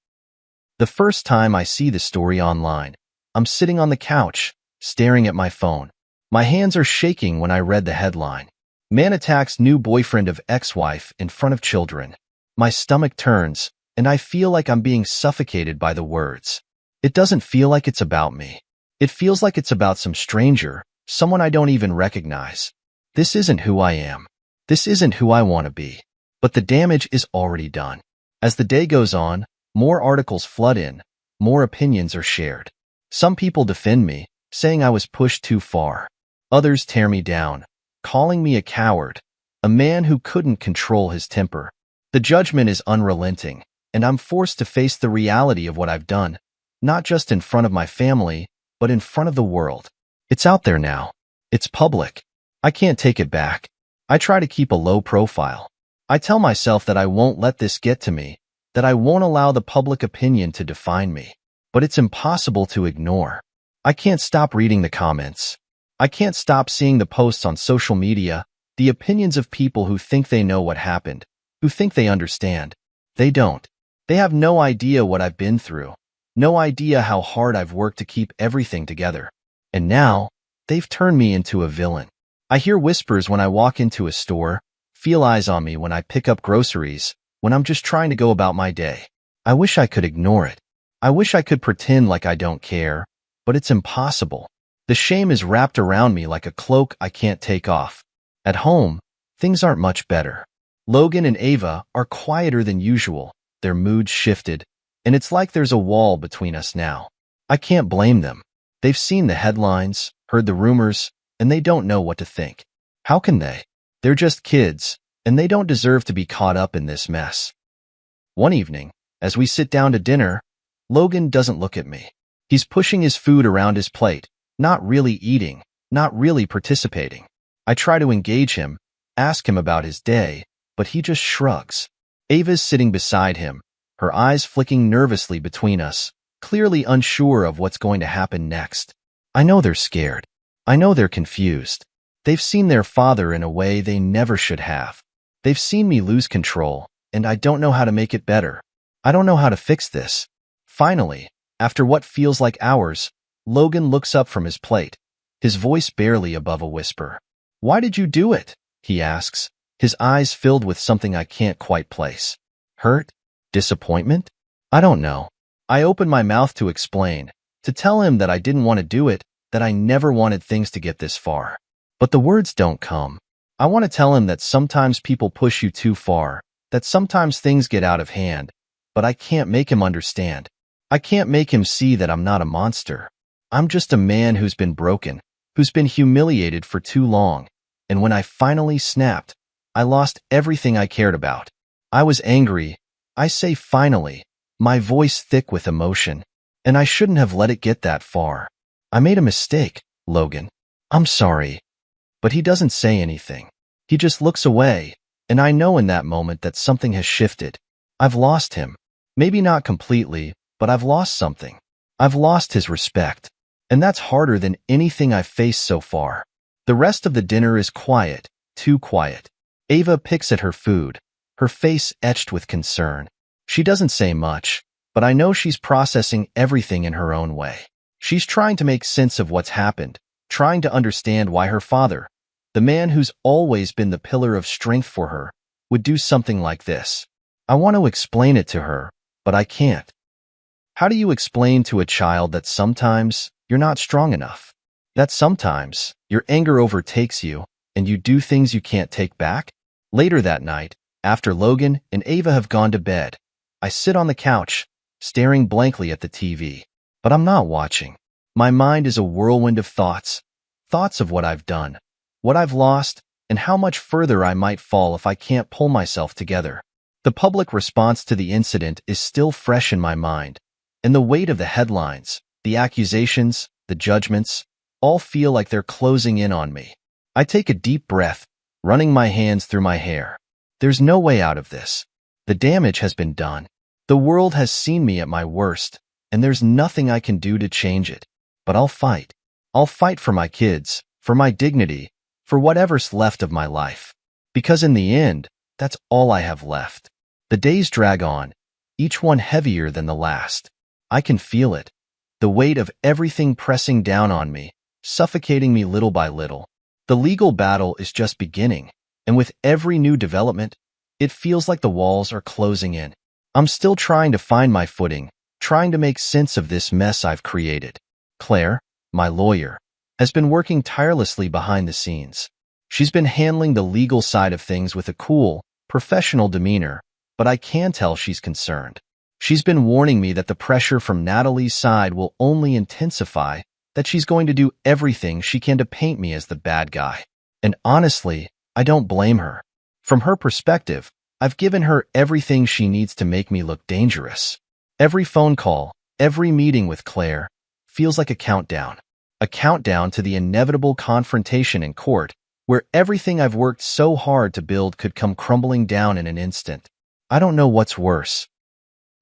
The first time I see the story online, I'm sitting on the couch, staring at my phone. My hands are shaking when I read the headline. Man attacks new boyfriend of ex-wife in front of children. My stomach turns, and I feel like I'm being suffocated by the words. It doesn't feel like it's about me. It feels like it's about some stranger, someone I don't even recognize. This isn't who I am. This isn't who I want to be. But the damage is already done. As the day goes on, more articles flood in, more opinions are shared. Some people defend me, saying I was pushed too far. Others tear me down, calling me a coward, a man who couldn't control his temper. The judgment is unrelenting, and I'm forced to face the reality of what I've done, not just in front of my family, but in front of the world. It's out there now. It's public. I can't take it back. I try to keep a low profile. I tell myself that I won't let this get to me, that I won't allow the public opinion to define me. But it's impossible to ignore. I can't stop reading the comments. I can't stop seeing the posts on social media, the opinions of people who think they know what happened, who think they understand. They don't. They have no idea what I've been through, no idea how hard I've worked to keep everything together. And now, They've turned me into a villain. I hear whispers when I walk into a store, feel eyes on me when I pick up groceries, when I'm just trying to go about my day. I wish I could ignore it. I wish I could pretend like I don't care, but it's impossible. The shame is wrapped around me like a cloak I can't take off. At home, things aren't much better. Logan and Ava are quieter than usual, their moods shifted, and it's like there's a wall between us now. I can't blame them. They've seen the headlines, heard the rumors, and they don't know what to think. How can they? They're just kids, and they don't deserve to be caught up in this mess. One evening, as we sit down to dinner, Logan doesn't look at me. He's pushing his food around his plate, not really eating, not really participating. I try to engage him, ask him about his day, but he just shrugs. Ava's sitting beside him, her eyes flicking nervously between us, clearly unsure of what's going to happen next. I know they're scared. I know they're confused. They've seen their father in a way they never should have. They've seen me lose control, and I don't know how to make it better. I don't know how to fix this. Finally, after what feels like hours, Logan looks up from his plate, his voice barely above a whisper. "Why did you do it?" he asks, his eyes filled with something I can't quite place. Hurt? Disappointment? I don't know. I open my mouth to explain, to tell him that I didn't want to do it, that I never wanted things to get this far. But the words don't come. I want to tell him that sometimes people push you too far, that sometimes things get out of hand, but I can't make him understand. I can't make him see that I'm not a monster. I'm just a man who's been broken, who's been humiliated for too long, and when I finally snapped, I lost everything I cared about. I was angry. I say finally, my voice thick with emotion, and I shouldn't have let it get that far. I made a mistake, Logan. I'm sorry. But he doesn't say anything. He just looks away, and I know in that moment that something has shifted. I've lost him. Maybe not completely, but I've lost something. I've lost his respect, and that's harder than anything I've faced so far. The rest of the dinner is quiet, too quiet. Ava picks at her food, her face etched with concern. She doesn't say much, but I know she's processing everything in her own way. She's trying to make sense of what's happened, trying to understand why her father, the man who's always been the pillar of strength for her, would do something like this. I want to explain it to her, but I can't. How do you explain to a child that sometimes you're not strong enough? That sometimes your anger overtakes you and you do things you can't take back? Later that night, after Logan and Ava have gone to bed, I sit on the couch, staring blankly at the TV. But I'm not watching. My mind is a whirlwind of thoughts. Thoughts of what I've done, what I've lost, and how much further I might fall if I can't pull myself together. The public response to the incident is still fresh in my mind, and the weight of the headlines, the accusations, the judgments, all feel like they're closing in on me. I take a deep breath, running my hands through my hair. There's no way out of this. The damage has been done. The world has seen me at my worst, and there's nothing I can do to change it. But I'll fight. I'll fight for my kids, for my dignity, for whatever's left of my life. Because in the end, that's all I have left. The days drag on, each one heavier than the last. I can feel it. The weight of everything pressing down on me, suffocating me little by little. The legal battle is just beginning, and with every new development, it feels like the walls are closing in. I'm still trying to find my footing, trying to make sense of this mess I've created. Claire, my lawyer, has been working tirelessly behind the scenes. She's been handling the legal side of things with a cool, professional demeanor, but I can tell she's concerned. She's been warning me that the pressure from Natalie's side will only intensify, that she's going to do everything she can to paint me as the bad guy. And honestly, I don't blame her. From her perspective, I've given her everything she needs to make me look dangerous. Every phone call, every meeting with Claire feels like a countdown to the inevitable confrontation in court, where everything I've worked so hard to build could come crumbling down in an instant. I don't know what's worse.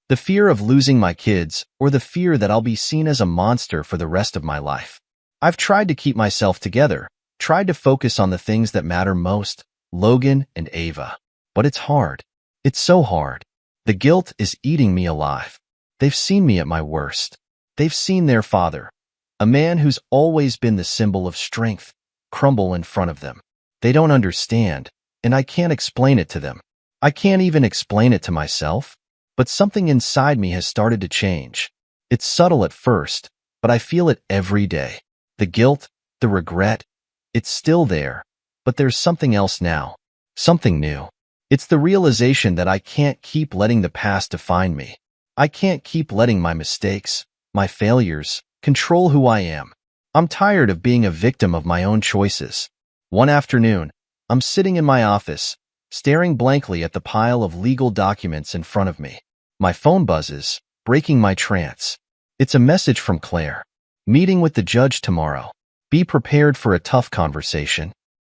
The fear of losing my kids, or the fear that I'll be seen as a monster for the rest of my life. I've tried to keep myself together, tried to focus on the things that matter most, Logan and Ava. But it's hard. It's so hard. The guilt is eating me alive. They've seen me at my worst. They've seen their father, A man who's always been the symbol of strength, crumble in front of them. They don't understand, and I can't explain it to them. I can't even explain it to myself. But something inside me has started to change. It's subtle at first, but I feel it every day. The guilt, the regret, it's still there, but there's something else now. Something new. It's the realization that I can't keep letting the past define me. I can't keep letting my mistakes, my failures, control who I am. I'm tired of being a victim of my own choices. One afternoon, I'm sitting in my office, staring blankly at the pile of legal documents in front of me. My phone buzzes, breaking my trance. It's a message from Claire. Meeting with the judge tomorrow. Be prepared for a tough conversation.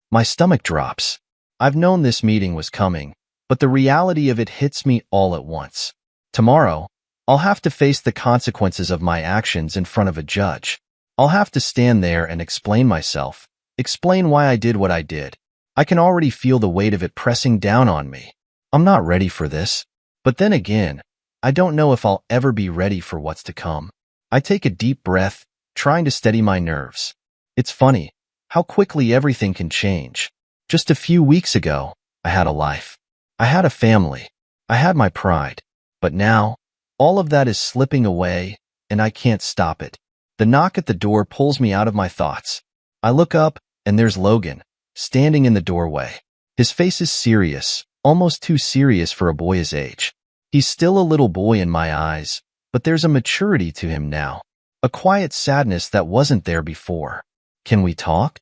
My stomach drops. I've known this meeting was coming, but the reality of it hits me all at once. Tomorrow, I'll have to face the consequences of my actions in front of a judge. I'll have to stand there and explain myself, explain why I did what I did. I can already feel the weight of it pressing down on me. I'm not ready for this. But then again, I don't know if I'll ever be ready for what's to come. I take a deep breath, trying to steady my nerves. It's funny how quickly everything can change. Just a few weeks ago, I had a life. I had a family. I had my pride. But now, all of that is slipping away, and I can't stop it. The knock at the door pulls me out of my thoughts. I look up, and there's Logan, standing in the doorway. His face is serious, almost too serious for a boy his age. He's still a little boy in my eyes, but there's a maturity to him now. A quiet sadness that wasn't there before. Can we talk?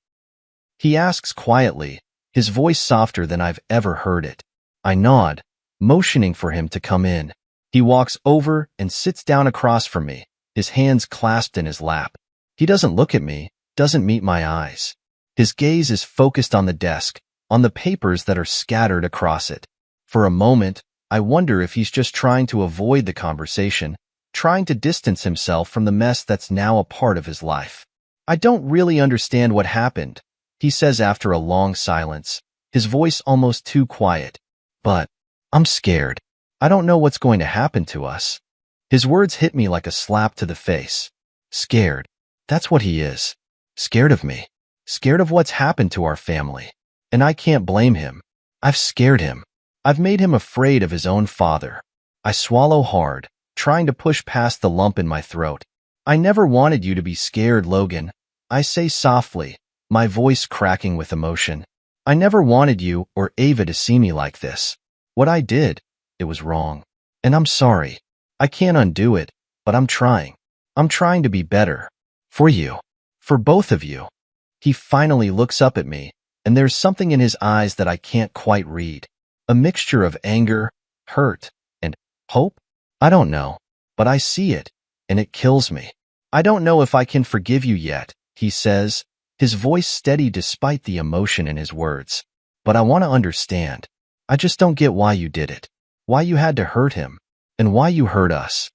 He asks quietly, his voice softer than I've ever heard it. I nod, motioning for him to come in. He walks over and sits down across from me, his hands clasped in his lap. He doesn't look at me, doesn't meet my eyes. His gaze is focused on the desk, on the papers that are scattered across it. For a moment, I wonder if he's just trying to avoid the conversation, trying to distance himself from the mess that's now a part of his life. I don't really understand what happened, he says after a long silence, his voice almost too quiet. But I'm scared. I don't know what's going to happen to us. His words hit me like a slap to the face. Scared. That's what he is. Scared of me. Scared of what's happened to our family. And I can't blame him. I've scared him. I've made him afraid of his own father. I swallow hard, trying to push past the lump in my throat. I never wanted you to be scared, Logan. I say softly, my voice cracking with emotion. I never wanted you or Ava to see me like this. What I did, it was wrong. And I'm sorry. I can't undo it, but I'm trying. I'm trying to be better. For you. For both of you. He finally looks up at me, and there's something in his eyes that I can't quite read. A mixture of anger, hurt, and hope? I don't know, but I see it, and it kills me. I don't know if I can forgive you yet, he says, his voice steady despite the emotion in his words. But I want to understand. I just don't get why you did it, why you had to hurt him, and why you hurt us.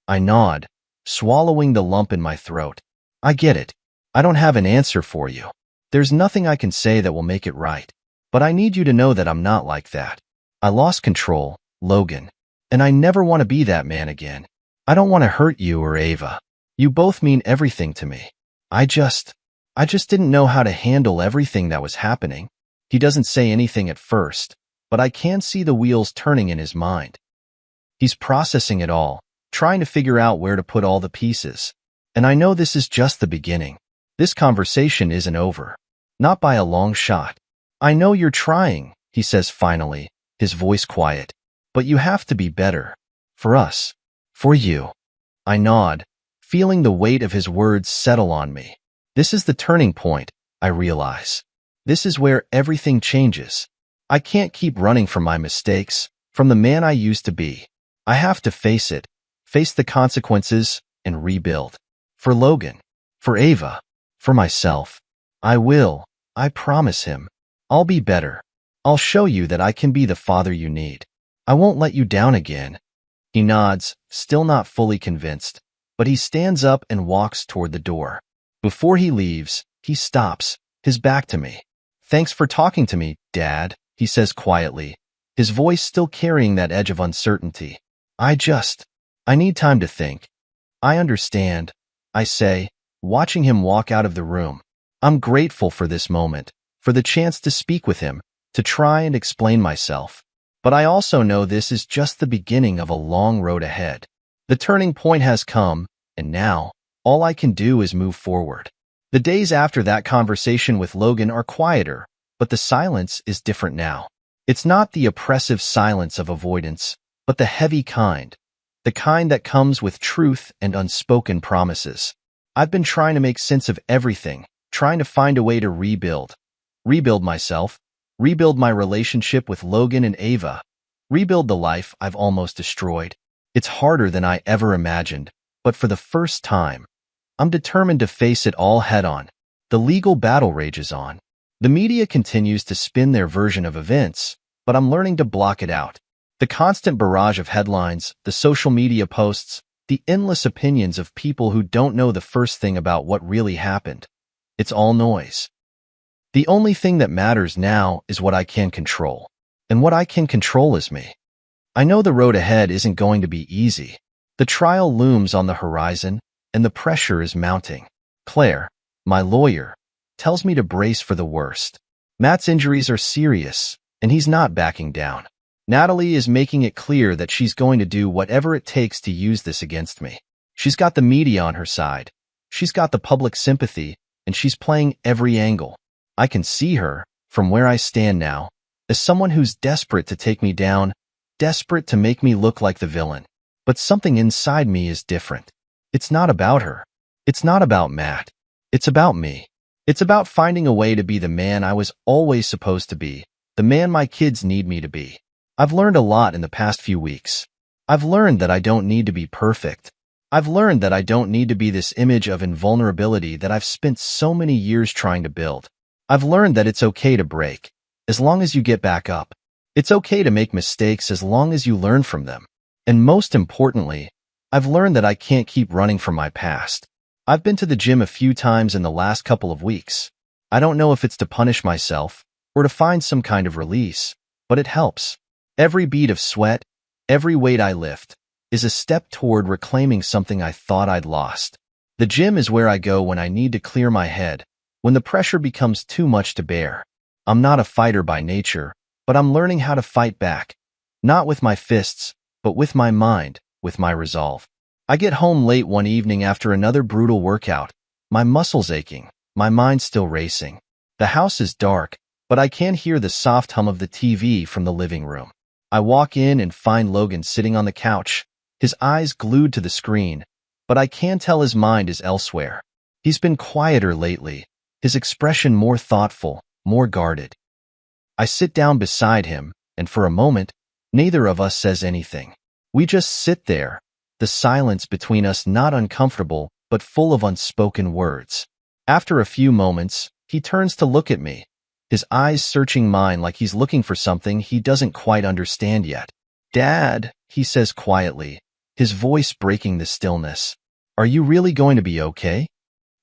I nod, swallowing the lump in my throat. I get it. I don't have an answer for you. There's nothing I can say that will make it right. But I need you to know that I'm not like that. I lost control, Logan, and I never want to be that man again. I don't want to hurt you or Ava. You both mean everything to me. I just didn't know how to handle everything that was happening. He doesn't say anything at first, but I can see the wheels turning in his mind. He's processing it all, trying to figure out where to put all the pieces. And I know this is just the beginning. This conversation isn't over. Not by a long shot. I know you're trying, he says finally, his voice quiet. But you have to be better. For us. For you. I nod, feeling the weight of his words settle on me. This is the turning point, I realize. This is where everything changes. I can't keep running from my mistakes, from the man I used to be. I have to face it, face the consequences, and rebuild. For Logan. For Ava. For myself. I will. I promise him. I'll be better. I'll show you that I can be the father you need. I won't let you down again. He nods, still not fully convinced, but he stands up and walks toward the door. Before he leaves, he stops, his back to me. Thanks for talking to me, Dad, he says quietly, his voice still carrying that edge of uncertainty. I need time to think. I understand, I say, watching him walk out of the room. I'm grateful for this moment, for the chance to speak with him, to try and explain myself. But I also know this is just the beginning of a long road ahead. The turning point has come, and now, all I can do is move forward. The days after that conversation with Logan are quieter, but the silence is different now. It's not the oppressive silence of avoidance, but the heavy kind. The kind that comes with truth and unspoken promises. I've been trying to make sense of everything, trying to find a way to rebuild. Rebuild myself, rebuild my relationship with Logan and Ava, rebuild the life I've almost destroyed. It's harder than I ever imagined, but for the first time, I'm determined to face it all head-on. The legal battle rages on. The media continues to spin their version of events, but I'm learning to block it out. The constant barrage of headlines, the social media posts, the endless opinions of people who don't know the first thing about what really happened. It's all noise. The only thing that matters now is what I can control. And what I can control is me. I know the road ahead isn't going to be easy. The trial looms on the horizon, and the pressure is mounting. Claire, my lawyer, tells me to brace for the worst. Matt's injuries are serious, and he's not backing down. Natalie is making it clear that she's going to do whatever it takes to use this against me. She's got the media on her side. She's got the public sympathy, and she's playing every angle. I can see her, from where I stand now, as someone who's desperate to take me down, desperate to make me look like the villain. But something inside me is different. It's not about her. It's not about Matt. It's about me. It's about finding a way to be the man I was always supposed to be, the man my kids need me to be. I've learned a lot in the past few weeks. I've learned that I don't need to be perfect. I've learned that I don't need to be this image of invulnerability that I've spent so many years trying to build. I've learned that it's okay to break, as long as you get back up. It's okay to make mistakes as long as you learn from them. And most importantly, I've learned that I can't keep running from my past. I've been to the gym a few times in the last couple of weeks. I don't know if it's to punish myself or to find some kind of release, but it helps. Every bead of sweat, every weight I lift, is a step toward reclaiming something I thought I'd lost. The gym is where I go when I need to clear my head, when the pressure becomes too much to bear. I'm not a fighter by nature, but I'm learning how to fight back. Not with my fists, but with my mind, with my resolve. I get home late one evening after another brutal workout, my muscles aching, my mind still racing. The house is dark, but I can hear the soft hum of the TV from the living room. I walk in and find Logan sitting on the couch, his eyes glued to the screen, but I can tell his mind is elsewhere. He's been quieter lately, his expression more thoughtful, more guarded. I sit down beside him, and for a moment, neither of us says anything. We just sit there, the silence between us not uncomfortable, but full of unspoken words. After a few moments, he turns to look at me, his eyes searching mine like he's looking for something he doesn't quite understand yet. "Dad," he says quietly, his voice breaking the stillness. "Are you really going to be okay?"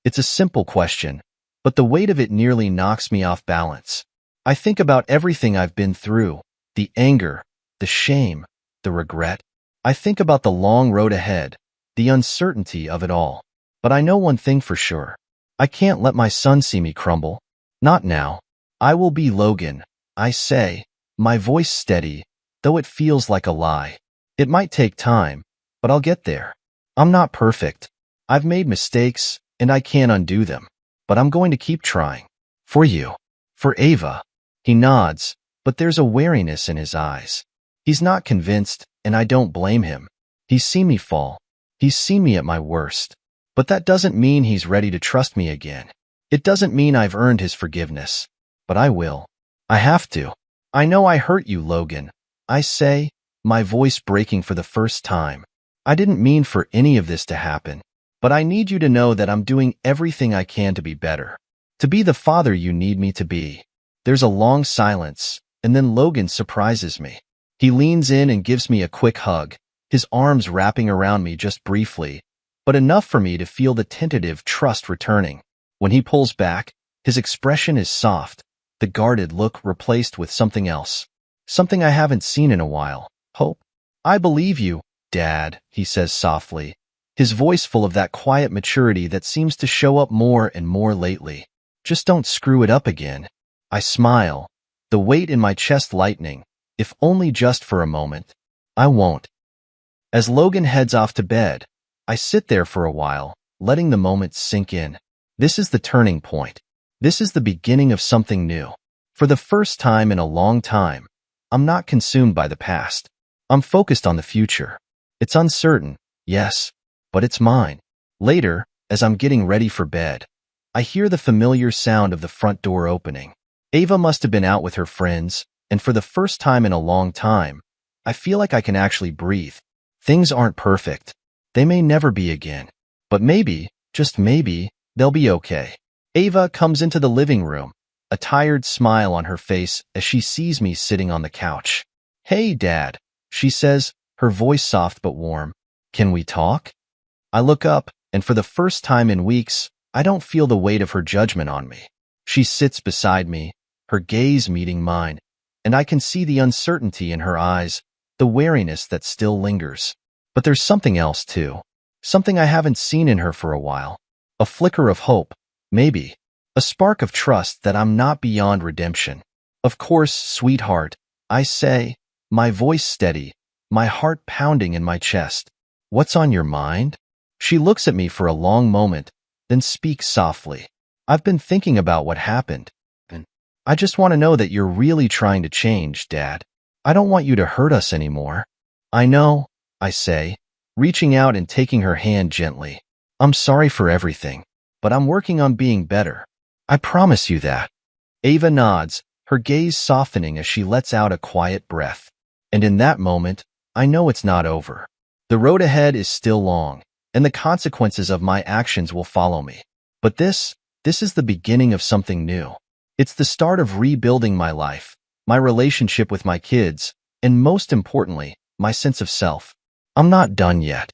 It's a simple question, but the weight of it nearly knocks me off balance. I think about everything I've been through, the anger, the shame, the regret. I think about the long road ahead, the uncertainty of it all. But I know one thing for sure. I can't let my son see me crumble. Not now. I will be Logan, I say, my voice steady, though it feels like a lie. It might take time, but I'll get there. I'm not perfect. I've made mistakes, and I can't undo them. But I'm going to keep trying. For you. For Ava. He nods, but there's a wariness in his eyes. He's not convinced, and I don't blame him. He's seen me fall. He's seen me at my worst. But that doesn't mean he's ready to trust me again. It doesn't mean I've earned his forgiveness. But I will. I have to. I know I hurt you, Logan. I say, my voice breaking for the first time. I didn't mean for any of this to happen. But I need you to know that I'm doing everything I can to be better. To be the father you need me to be. There's a long silence, and then Logan surprises me. He leans in and gives me a quick hug, his arms wrapping around me just briefly, but enough for me to feel the tentative trust returning. When he pulls back, his expression is soft, the guarded look replaced with something else. Something I haven't seen in a while. Hope. "I believe you, Dad," he says softly, his voice full of that quiet maturity that seems to show up more and more lately. Just don't screw it up again. I smile, the weight in my chest lightening, if only just for a moment. I won't. As Logan heads off to bed, I sit there for a while, letting the moment sink in. This is the turning point. This is the beginning of something new. For the first time in a long time, I'm not consumed by the past. I'm focused on the future. It's uncertain, yes, but it's mine. Later, as I'm getting ready for bed, I hear the familiar sound of the front door opening. Ava must have been out with her friends, and for the first time in a long time, I feel like I can actually breathe. Things aren't perfect. They may never be again. But maybe, just maybe, they'll be okay. Ava comes into the living room, a tired smile on her face as she sees me sitting on the couch. "Hey, Dad," she says, her voice soft but warm. "Can we talk?" I look up, and for the first time in weeks, I don't feel the weight of her judgment on me. She sits beside me, her gaze meeting mine, and I can see the uncertainty in her eyes, the wariness that still lingers. But there's something else, too. Something I haven't seen in her for a while. A flicker of hope, maybe. A spark of trust that I'm not beyond redemption. "Of course, sweetheart," I say, my voice steady, my heart pounding in my chest. "What's on your mind?" She looks at me for a long moment, then speaks softly. "I've been thinking about what happened, and I just want to know that you're really trying to change, Dad. I don't want you to hurt us anymore." "I know," I say, reaching out and taking her hand gently. "I'm sorry for everything, but I'm working on being better. I promise you that." Ava nods, her gaze softening as she lets out a quiet breath. And in that moment, I know it's not over. The road ahead is still long, and the consequences of my actions will follow me. But this is the beginning of something new. It's the start of rebuilding my life, my relationship with my kids, and most importantly, my sense of self. I'm not done yet.